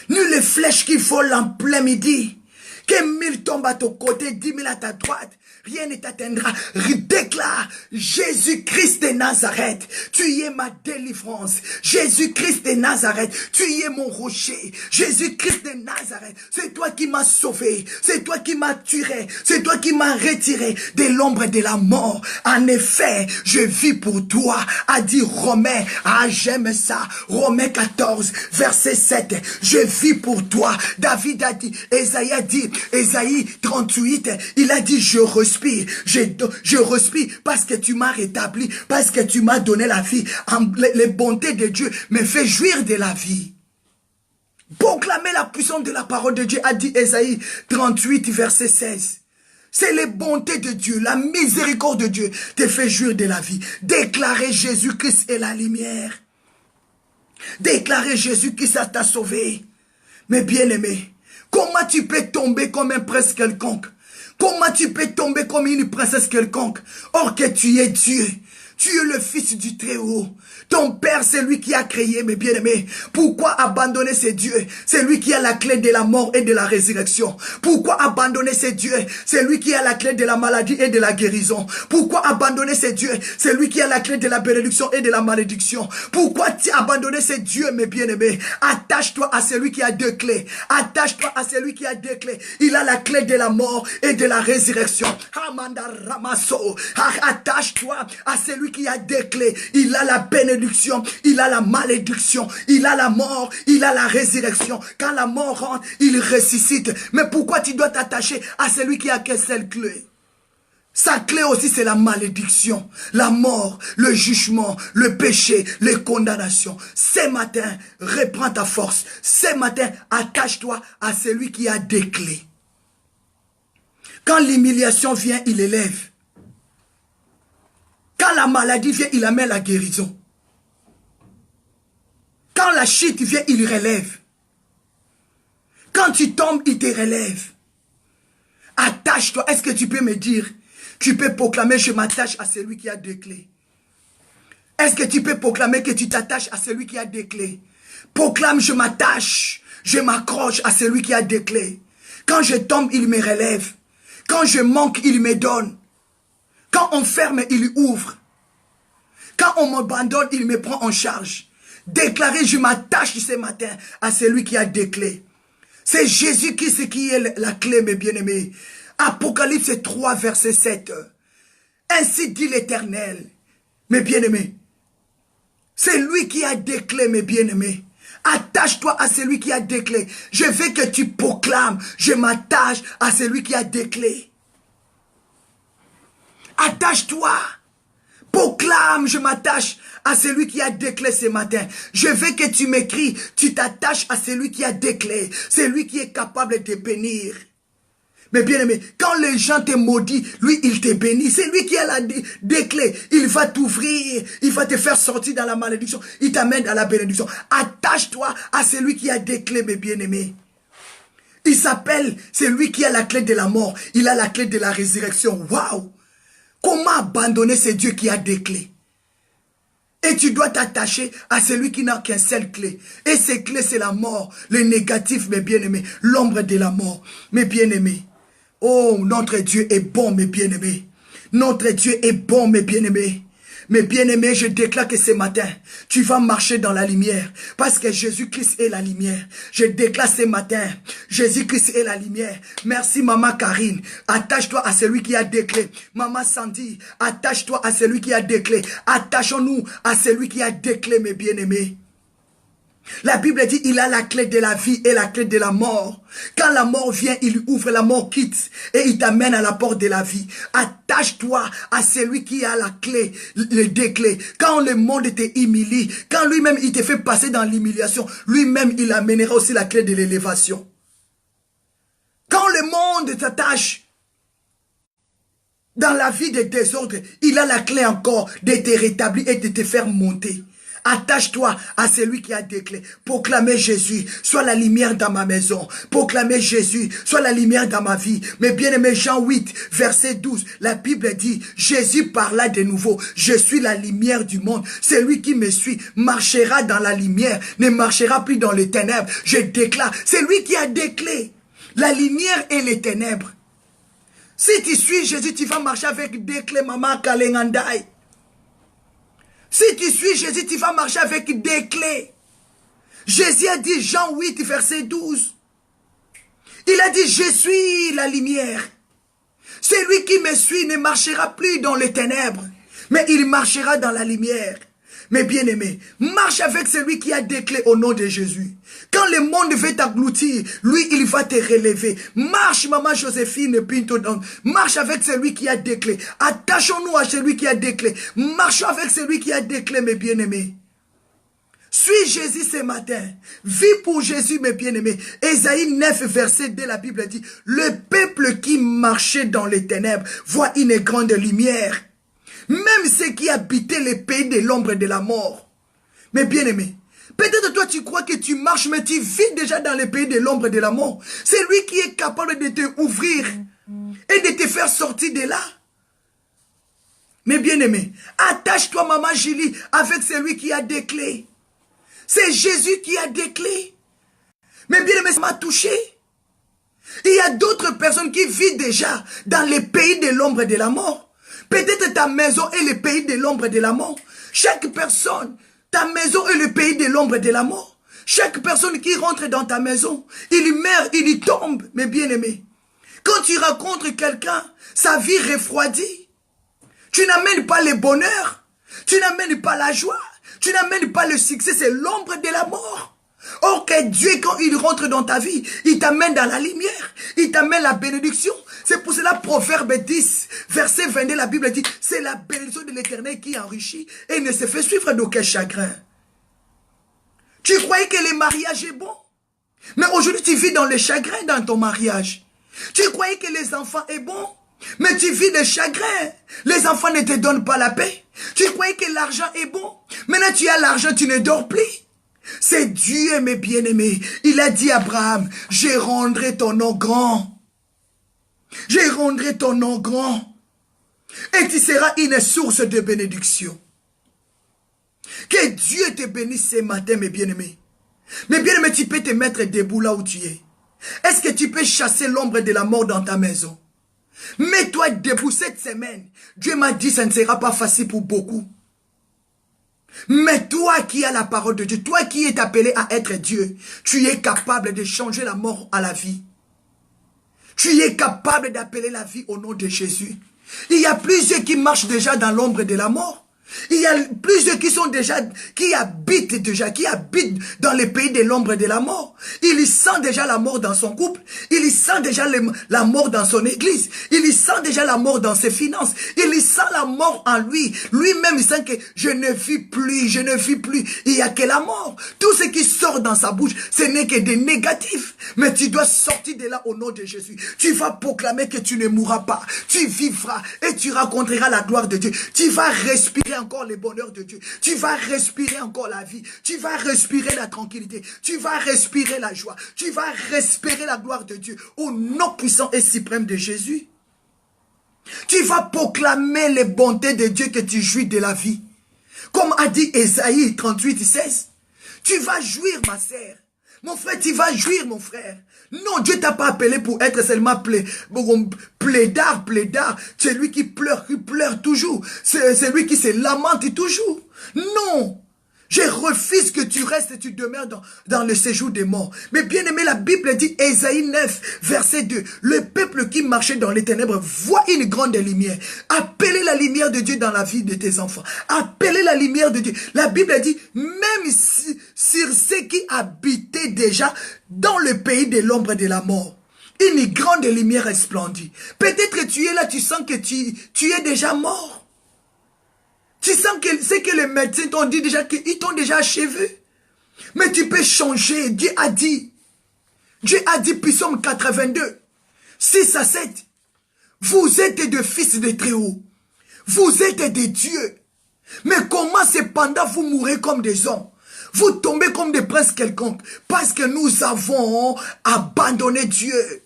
ni les flèches qui volent en plein midi, que 1000 tombent à ton côté, 10 000 à ta droite, rien ne t'atteindra. Déclare Jésus-Christ de Nazareth, tu es ma délivrance. Jésus-Christ de Nazareth, tu es mon rocher. Jésus-Christ de Nazareth, c'est toi qui m'as sauvé. C'est toi qui m'as tué. C'est toi qui m'as retiré de l'ombre de la mort. En effet, je vis pour toi, a dit Romain. Ah, j'aime ça. Romains 14, verset 7. Je vis pour toi. David a dit, Ésaïe a dit, Ésaïe 38, il a dit, je respire, je respire parce que tu m'as rétabli, parce que tu m'as donné la vie. Les bontés de Dieu me fait jouir de la vie. Proclamer la puissance de la parole de Dieu, a dit Ésaïe 38, verset 16. C'est les bontés de Dieu, la miséricorde de Dieu te fait jouir de la vie. Déclarer Jésus-Christ est la lumière. Déclarer Jésus-Christ t'a sauvé. Mais bien aimé, comment tu peux tomber comme un prince quelconque? Comment tu peux tomber comme une princesse quelconque? Or que tu es Dieu. Tu es le Fils du Très-Haut. Ton Père, c'est lui qui a créé, mes bien-aimés. Pourquoi abandonner ces dieux? C'est lui qui a la clé de la mort et de la résurrection. Pourquoi abandonner ces dieux? C'est lui qui a la clé de la maladie et de la guérison. Pourquoi abandonner ces dieux? C'est lui qui a la clé de la bénédiction et de la malédiction. Pourquoi abandonner ces dieux, mes bien-aimés? Attache-toi à celui qui a deux clés. Attache-toi à celui qui a deux clés. Il a la clé de la mort et de la résurrection. Attache-toi à celui qui a deux clés. Il a la bénédiction, il a la malédiction, il a la mort, il a la résurrection. Quand la mort rentre, il ressuscite. Mais pourquoi tu dois t'attacher à celui qui a qu'une seule clé? Sa clé aussi, c'est la malédiction, la mort, le jugement, le péché, les condamnations. Ce matin, reprends ta force. Ce matin, attache-toi à celui qui a des clés. Quand l'humiliation vient, il élève. Quand la maladie vient, il amène la guérison. Quand la chute vient, il relève. Quand tu tombes, il te relève. Attache-toi. Est-ce que tu peux me dire, tu peux proclamer, je m'attache à celui qui a deux clés? Est-ce que tu peux proclamer que tu t'attaches à celui qui a deux clés? Proclame, je m'attache, je m'accroche à celui qui a deux clés. Quand je tombe, il me relève. Quand je manque, il me donne. Quand on ferme, il ouvre. Quand on m'abandonne, il me prend en charge. Déclarer, je m'attache ce matin à celui qui a deux clés. C'est Jésus qui est la clé, mes bien-aimés. Apocalypse 3, verset 7. Ainsi dit l'Éternel, mes bien-aimés. C'est lui qui a des clés, mes bien-aimés. Attache-toi à celui qui a des clés. Je veux que tu proclames, je m'attache à celui qui a des clés. Attache-toi. Proclame, je m'attache à celui qui a des clés ce matin. Je veux que tu m'écris, tu t'attaches à celui qui a des clés. Celui qui est capable de te bénir. Mais bien aimé, quand les gens te maudissent, lui, il te bénit. C'est lui qui a des clés. Il va t'ouvrir. Il va te faire sortir dans la malédiction. Il t'amène à la bénédiction. Attache-toi à celui qui a des clés, mes bien-aimés. Il s'appelle, c'est lui qui a la clé de la mort. Il a la clé de la résurrection. Waouh! Comment abandonner ce Dieu qui a des clés? Et tu dois t'attacher à celui qui n'a qu'une seule clé. Et ces clés, c'est la mort. Le négatif, mes bien-aimés. L'ombre de la mort, mes bien-aimés. Oh, notre Dieu est bon, mes bien-aimés. Notre Dieu est bon, mes bien-aimés. Mes bien-aimés, je déclare que ce matin, tu vas marcher dans la lumière. Parce que Jésus-Christ est la lumière. Je déclare ce matin, Jésus-Christ est la lumière. Merci, maman Karine. Attache-toi à celui qui a des clés. Maman Sandy, attache-toi à celui qui a des clés. Attachons-nous à celui qui a des clés, mes bien-aimés. La Bible dit, il a la clé de la vie et la clé de la mort. Quand la mort vient, il ouvre, la mort quitte et il t'amène à la porte de la vie. Attache-toi à celui qui a la clé, les deux clés. Quand le monde te humilie, quand lui-même il te fait passer dans l'humiliation, lui-même il amènera aussi la clé de l'élévation. Quand le monde t'attache dans la vie de désordre, il a la clé encore de te rétablir et de te faire monter. Attache-toi à celui qui a des clés. Proclamez Jésus, soit la lumière dans ma maison. Proclamez Jésus, soit la lumière dans ma vie. Mais bien aimé, Jean 8, verset 12, la Bible dit, Jésus parla de nouveau, je suis la lumière du monde. Celui qui me suit marchera dans la lumière, ne marchera plus dans les ténèbres. Je déclare, c'est lui qui a des clés. La lumière et les ténèbres. Si tu suis Jésus, tu vas marcher avec des clés, maman Kalengandai. Si tu suis Jésus, tu vas marcher avec des clés. Jésus a dit, Jean 8, verset 12. Il a dit, je suis la lumière. Celui qui me suit ne marchera plus dans les ténèbres, mais il marchera dans la lumière. Mais bien aimé, marche avec celui qui a des clés au nom de Jésus. Quand le monde veut t'engloutir, lui, il va te relever. Marche, maman Joséphine Pinto. Marche avec celui qui a des clés. Attachons-nous à celui qui a des clés. Marchons avec celui qui a des clés, mes bien-aimés. Suis Jésus ce matin. Vis pour Jésus, mes bien-aimés. Ésaïe 9, verset 2, la Bible dit, le peuple qui marchait dans les ténèbres voit une grande lumière. Même ceux qui habitaient les pays de l'ombre de la mort. Mais bien aimé, peut-être toi tu crois que tu marches, mais tu vis déjà dans les pays de l'ombre de la mort. C'est lui qui est capable de te ouvrir et de te faire sortir de là. Mais bien aimé, attache-toi maman Julie avec celui qui a des clés. C'est Jésus qui a des clés. Mais bien aimé, ça m'a touché. Il y a d'autres personnes qui vivent déjà dans les pays de l'ombre de la mort. Peut-être ta maison est le pays de l'ombre de la mort. Chaque personne, ta maison est le pays de l'ombre de la mort. Chaque personne qui rentre dans ta maison, il meurt, il y tombe, mes bien-aimés. Quand tu rencontres quelqu'un, sa vie refroidit. Tu n'amènes pas le bonheur, tu n'amènes pas la joie, tu n'amènes pas le succès, c'est l'ombre de la mort. Or que Dieu, quand il rentre dans ta vie, il t'amène dans la lumière, il t'amène la bénédiction. C'est pour cela, Proverbe 10, verset 22, la Bible dit, c'est la bénédiction de l'Éternel qui enrichit et ne se fait suivre d'aucun chagrin. Tu croyais que le mariage est bon, mais aujourd'hui tu vis dans le chagrin dans ton mariage. Tu croyais que les enfants est bon, mais tu vis de chagrin. Les enfants ne te donnent pas la paix. Tu croyais que l'argent est bon. Maintenant tu as l'argent, tu ne dors plus. C'est Dieu, mes bien-aimés. Il a dit à Abraham, je rendrai ton nom grand. Je rendrai ton nom grand. Et tu seras une source de bénédiction. Que Dieu te bénisse ce matin, mes bien-aimés. Mes bien-aimés, tu peux te mettre debout là où tu es. Est-ce que tu peux chasser l'ombre de la mort dans ta maison? Mets-toi debout cette semaine. Dieu m'a dit que ça ne sera pas facile pour beaucoup. Mais toi qui as la parole de Dieu, toi qui es appelé à être Dieu, tu es capable de changer la mort à la vie. Tu es capable d'appeler la vie au nom de Jésus. Il y a plusieurs qui marchent déjà dans l'ombre de la mort. Il y a plusieurs qui habitent dans les pays de l'ombre de la mort. Il y sent déjà la mort dans son couple. Il y sent déjà la mort dans son église. Il y sent déjà la mort dans ses finances. Il y sent la mort en lui. Lui-même, il sent que je ne vis plus, je ne vis plus. Il n'y a que la mort. Tout ce qui sort dans sa bouche, ce n'est que des négatifs. Mais tu dois sortir de là au nom de Jésus. Tu vas proclamer que tu ne mourras pas. Tu vivras et tu raconteras la gloire de Dieu. Tu vas respirer encore le bonheur de Dieu. Tu vas respirer encore la vie. Tu vas respirer la tranquillité. Tu vas respirer la joie. Tu vas respirer la gloire de Dieu. Au nom puissant et suprême de Jésus. Tu vas proclamer les bontés de Dieu que tu jouis de la vie. Comme a dit Ésaïe 38, 16. Tu vas jouir, ma sœur. Mon frère, tu vas jouir, mon frère. Non, Dieu t'a pas appelé pour être seulement plaidard. C'est lui qui pleure toujours. C'est lui qui se lamente toujours. Non. Je refuse que tu restes et tu demeures dans le séjour des morts. Mais bien aimé, la Bible dit, Ésaïe 9, verset 2, le peuple qui marchait dans les ténèbres voit une grande lumière. Appelez la lumière de Dieu dans la vie de tes enfants. Appelez la lumière de Dieu. La Bible dit, même sur ceux qui habitaient déjà dans le pays de l'ombre de la mort, une grande lumière resplendit. Peut-être que tu es là, tu sens que tu es déjà mort. Tu sens que c'est que les médecins t'ont dit déjà qu'ils t'ont déjà achevé. Mais tu peux changer. Dieu a dit, Psaume 82, 6 à 7. Vous êtes des fils de Très-Haut. Vous êtes des dieux. Mais comment cependant vous mourrez comme des hommes? Vous tombez comme des princes quelconques. Parce que nous avons abandonné Dieu.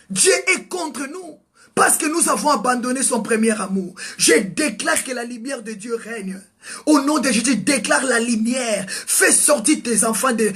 Dieu est contre nous. Parce que nous avons abandonné son premier amour. Je déclare que la lumière de Dieu règne. Au nom de Jésus, déclare la lumière. Fais sortir tes enfants des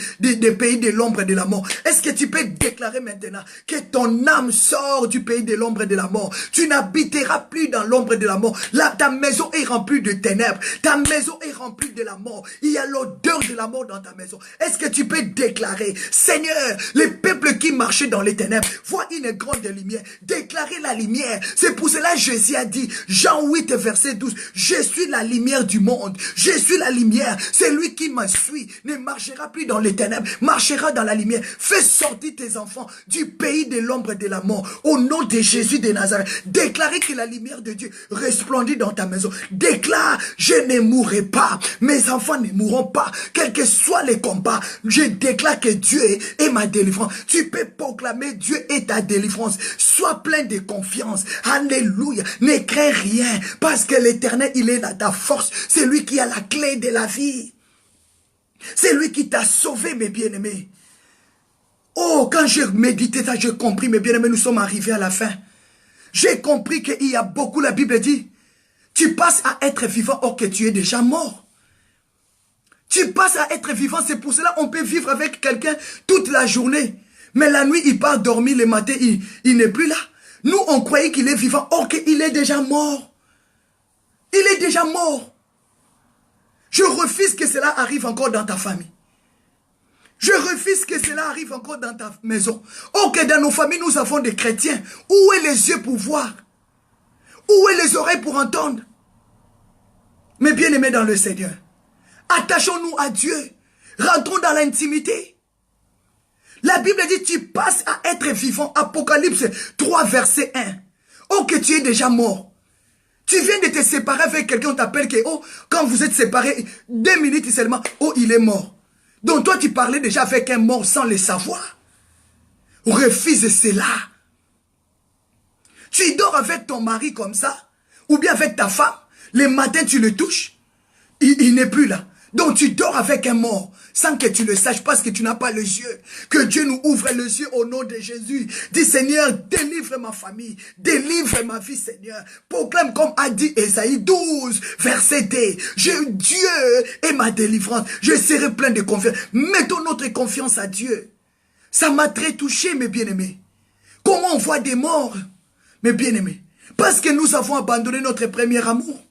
pays de l'ombre et de la mort. Est-ce que tu peux déclarer maintenant que ton âme sort du pays de l'ombre et de la mort? Tu n'habiteras plus dans l'ombre de la mort. Là, ta maison est remplie de ténèbres. Ta maison est remplie de la mort. Il y a l'odeur de la mort dans ta maison. Est-ce que tu peux déclarer, Seigneur, les peuples qui marchaient dans les ténèbres voient une grande lumière. Déclarer la lumière. C'est pour cela que Jésus a dit, Jean 8, verset 12, je suis la lumière du monde. Je suis la lumière. Celui qui me suit ne marchera plus dans les ténèbres, marchera dans la lumière. Fais sortir tes enfants du pays de l'ombre et de la mort. Au nom de Jésus de Nazareth, déclarez que la lumière de Dieu resplendit dans ta maison. Déclare, je ne mourrai pas. Mes enfants ne mourront pas. Quels que soient les combats, je déclare que Dieu est ma délivrance. Tu peux proclamer Dieu est ta délivrance. Sois plein de confiance. Alléluia. Ne crains rien parce que l'Éternel, il est dans ta force. C'est lui qui a la clé de la vie. C'est lui qui t'a sauvé, mes bien-aimés. Oh, quand j'ai médité ça, j'ai compris, mes bien-aimés, nous sommes arrivés à la fin. J'ai compris qu'il y a beaucoup, la Bible dit, tu passes à être vivant or que tu es déjà mort. Tu passes à être vivant, c'est pour cela qu'on peut vivre avec quelqu'un toute la journée. Mais la nuit, il part dormir, le matin, il n'est plus là. Nous, on croyait qu'il est vivant or qu'il est déjà mort. Il est déjà mort. Je refuse que cela arrive encore dans ta famille. Je refuse que cela arrive encore dans ta maison. Ok, dans nos familles, nous avons des chrétiens. Où est les yeux pour voir? Où est les oreilles pour entendre? Mais bien aimés dans le Seigneur, attachons-nous à Dieu. Rentrons dans l'intimité. La Bible dit, tu passes à être vivant. Apocalypse 3, verset 1. Oh, que tu es déjà mort. Tu viens de te séparer avec quelqu'un, on t'appelle que, oh, quand vous êtes séparés, 2 minutes seulement, oh, il est mort. Donc toi, tu parlais déjà avec un mort sans le savoir. refuse cela. Tu dors avec ton mari comme ça, ou bien avec ta femme, le matin tu le touches, il n'est plus là. Donc tu dors avec un mort, sans que tu le saches, parce que tu n'as pas les yeux. Que Dieu nous ouvre les yeux au nom de Jésus. Dis Seigneur, délivre ma famille, délivre ma vie Seigneur. Proclame comme a dit Ésaïe 12, verset 2. Dieu est ma délivrance, je serai plein de confiance. Mettons notre confiance à Dieu. Ça m'a très touché mes bien-aimés. Comment on voit des morts, mes bien-aimés? Parce que nous avons abandonné notre premier amour.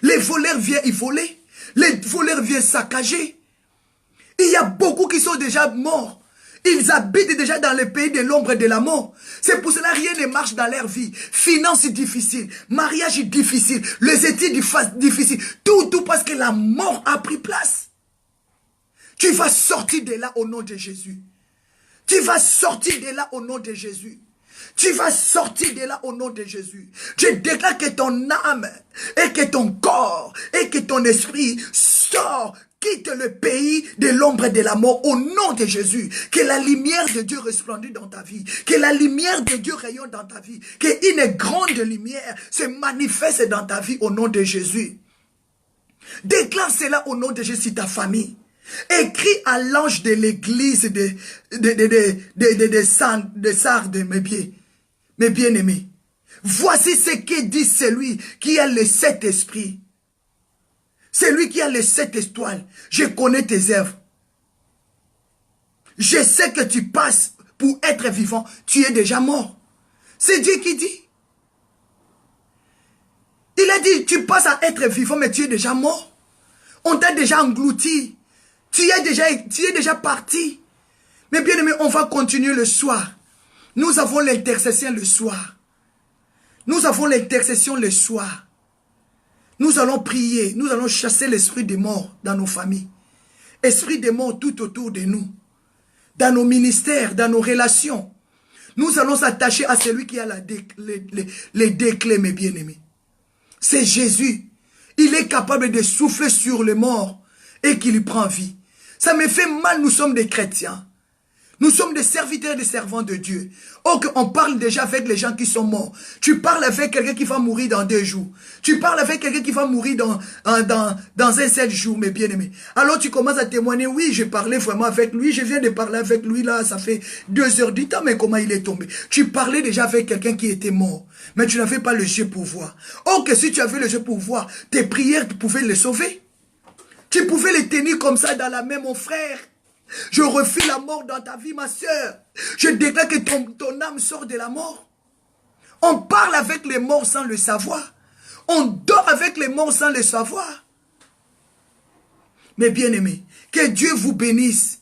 Les voleurs viennent y voler. Les voleurs viennent saccager. Il y a beaucoup qui sont déjà morts. Ils habitent déjà dans le pays de l'ombre et de la mort. C'est pour cela que rien ne marche dans leur vie. Finances difficiles, mariage difficile, les études difficiles. Tout parce que la mort a pris place. Tu vas sortir de là au nom de Jésus. Tu vas sortir de là au nom de Jésus. Tu vas sortir de là au nom de Jésus. Je déclare que ton âme et que ton corps et que ton esprit sort, quitte le pays de l'ombre et de la mort au nom de Jésus. Que la lumière de Dieu resplendisse dans ta vie. Que la lumière de Dieu rayonne dans ta vie. Qu'une grande lumière se manifeste dans ta vie au nom de Jésus. Déclare cela au nom de Jésus, ta famille. Écris à l'ange de l'église de Sardes, mes bien-aimés. Voici ce que dit celui qui a le 7 esprits. Celui qui a les 7 étoiles. Je connais tes œuvres. Je sais que tu passes pour être vivant. Tu es déjà mort. C'est Dieu qui dit. Il a dit, tu passes à être vivant, mais tu es déjà mort. On t'a déjà englouti. Tu es déjà parti. Mais bien aimé, on va continuer le soir. Nous avons l'intercession le soir. Nous avons l'intercession le soir. Nous allons prier. Nous allons chasser l'esprit des morts dans nos familles. Esprit des morts tout autour de nous. Dans nos ministères, dans nos relations. Nous allons s'attacher à celui qui a les déclés, mes bien-aimés. C'est Jésus. Il est capable de souffler sur les morts et qu'il y prend vie. Ça me fait mal, nous sommes des chrétiens. Nous sommes des serviteurs et des servants de Dieu. Oh, on parle déjà avec les gens qui sont morts. Tu parles avec quelqu'un qui va mourir dans 2 jours. Tu parles avec quelqu'un qui va mourir dans un 7 jours, mes bien-aimés. Alors tu commences à témoigner, oui, j'ai parlé vraiment avec lui, je viens de parler avec lui, là, ça fait 2 heures du temps, mais comment il est tombé? Tu parlais déjà avec quelqu'un qui était mort, mais tu n'avais pas le jeu pour voir. Oh, que si tu avais le jeu pour voir, tes prières pouvaient le sauver. Tu pouvais les tenir comme ça dans la main, mon frère. Je refuse la mort dans ta vie, ma soeur. Je déclare que ton âme sort de la mort. On parle avec les morts sans le savoir. On dort avec les morts sans le savoir. Mes bien-aimés, que Dieu vous bénisse.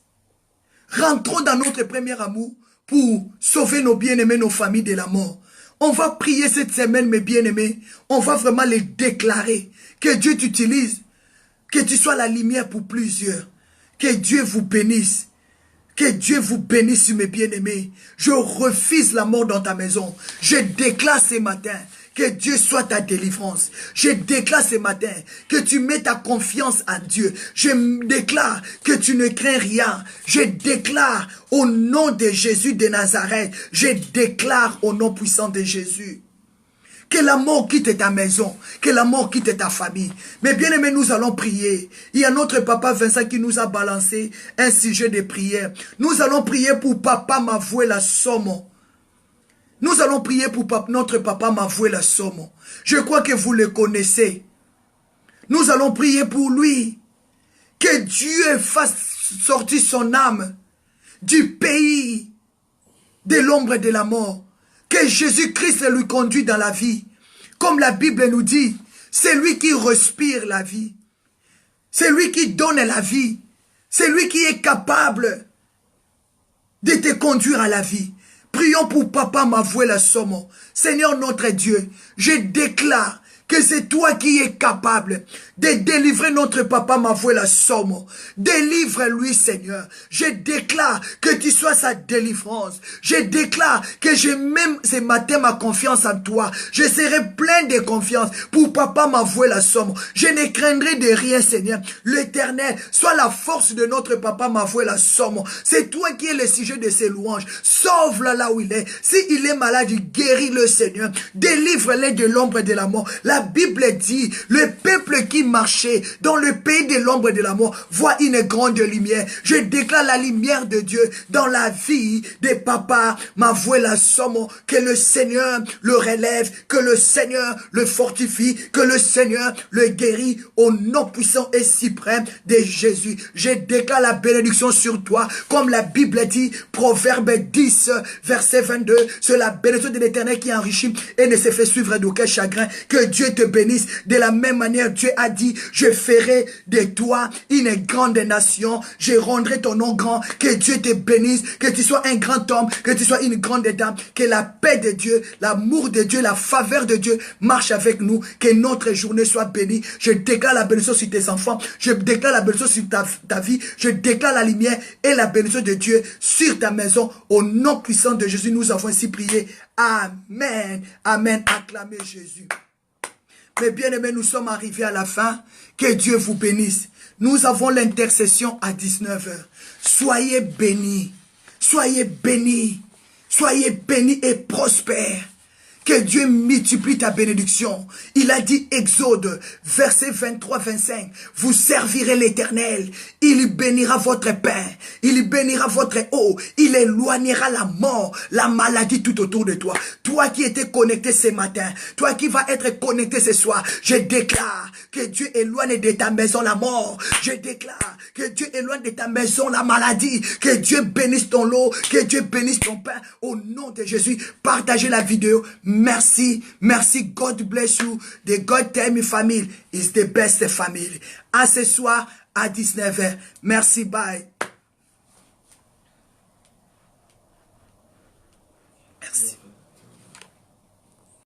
Rentrons dans notre premier amour pour sauver nos bien-aimés, nos familles de la mort. On va prier cette semaine, mes bien-aimés. On va vraiment les déclarer. Que Dieu t'utilise. Que tu sois la lumière pour plusieurs. Que Dieu vous bénisse. Que Dieu vous bénisse, mes bien-aimés. Je refuse la mort dans ta maison. Je déclare ce matin que Dieu soit ta délivrance. Je déclare ce matin que tu mets ta confiance en Dieu. Je déclare que tu ne crains rien. Je déclare au nom de Jésus de Nazareth. Je déclare au nom puissant de Jésus. Que la mort quitte ta maison, que la mort quitte ta famille. Mais bien aimé, nous allons prier. Il y a notre papa Vincent qui nous a balancé un sujet de prière. Nous allons prier pour papa m'avouer la somme. Nous allons prier pour notre papa m'avouer la somme. Je crois que vous le connaissez. Nous allons prier pour lui. Que Dieu fasse sortir son âme du pays de l'ombre de la mort. Que Jésus-Christ lui conduit dans la vie. Comme la Bible nous dit, c'est lui qui respire la vie. C'est lui qui donne la vie. C'est lui qui est capable de te conduire à la vie. Prions pour papa m'avouer la somme. Seigneur notre Dieu, je déclare que que c'est toi qui es capable de délivrer notre papa m'avouer la somme. Délivre-lui, Seigneur. Je déclare que tu sois sa délivrance. Je déclare que je même ce matin ma confiance en toi. Je serai plein de confiance pour papa m'avouer la somme. Je ne craindrai de rien, Seigneur. L'Éternel soit la force de notre papa m'avouer la somme. C'est toi qui es le sujet de ses louanges. Sauve-le là où il est. S'il est malade, guéris-le, Seigneur. Délivre-le de l'ombre de la mort. La Bible dit, le peuple qui marchait dans le pays de l'ombre de la mort voit une grande lumière. Je déclare la lumière de Dieu dans la vie des papas m'avouer la somme. Que le Seigneur le relève, que le Seigneur le fortifie, que le Seigneur le guérit au nom puissant et suprême de Jésus. Je déclare la bénédiction sur toi, comme la Bible dit, Proverbe 10, verset 22, c'est la bénédiction de l'Éternel qui enrichit et ne se fait suivre d'aucun chagrin. Que Dieu te bénisse. De la même manière, Dieu a dit, je ferai de toi une grande nation, je rendrai ton nom grand. Que Dieu te bénisse, que tu sois un grand homme, que tu sois une grande dame, que la paix de Dieu, l'amour de Dieu, la faveur de Dieu marche avec nous, que notre journée soit bénie. Je déclare la bénédiction sur tes enfants, je déclare la bénédiction sur ta vie, je déclare la lumière et la bénédiction de Dieu sur ta maison. Au nom puissant de Jésus, nous avons ainsi prié. Amen. Amen. Acclamez Jésus. Mes bien-aimés, nous sommes arrivés à la fin. Que Dieu vous bénisse. Nous avons l'intercession à 19 h. Soyez bénis. Soyez bénis. Soyez bénis et prospères. Que Dieu multiplie ta bénédiction. Il a dit, Exode, verset 23-25, vous servirez l'Éternel. Il bénira votre pain. Il bénira votre eau. Il éloignera la mort, la maladie tout autour de toi. Toi qui étais connecté ce matin, toi qui vas être connecté ce soir, je déclare que Dieu éloigne de ta maison la mort. Je déclare que Dieu éloigne de ta maison la maladie. Que Dieu bénisse ton lot, que Dieu bénisse ton pain. Au nom de Jésus, partagez la vidéo. Merci, merci. God bless you. The God tell me family is the best family. À ce soir, à 19 h. Merci, bye. Merci.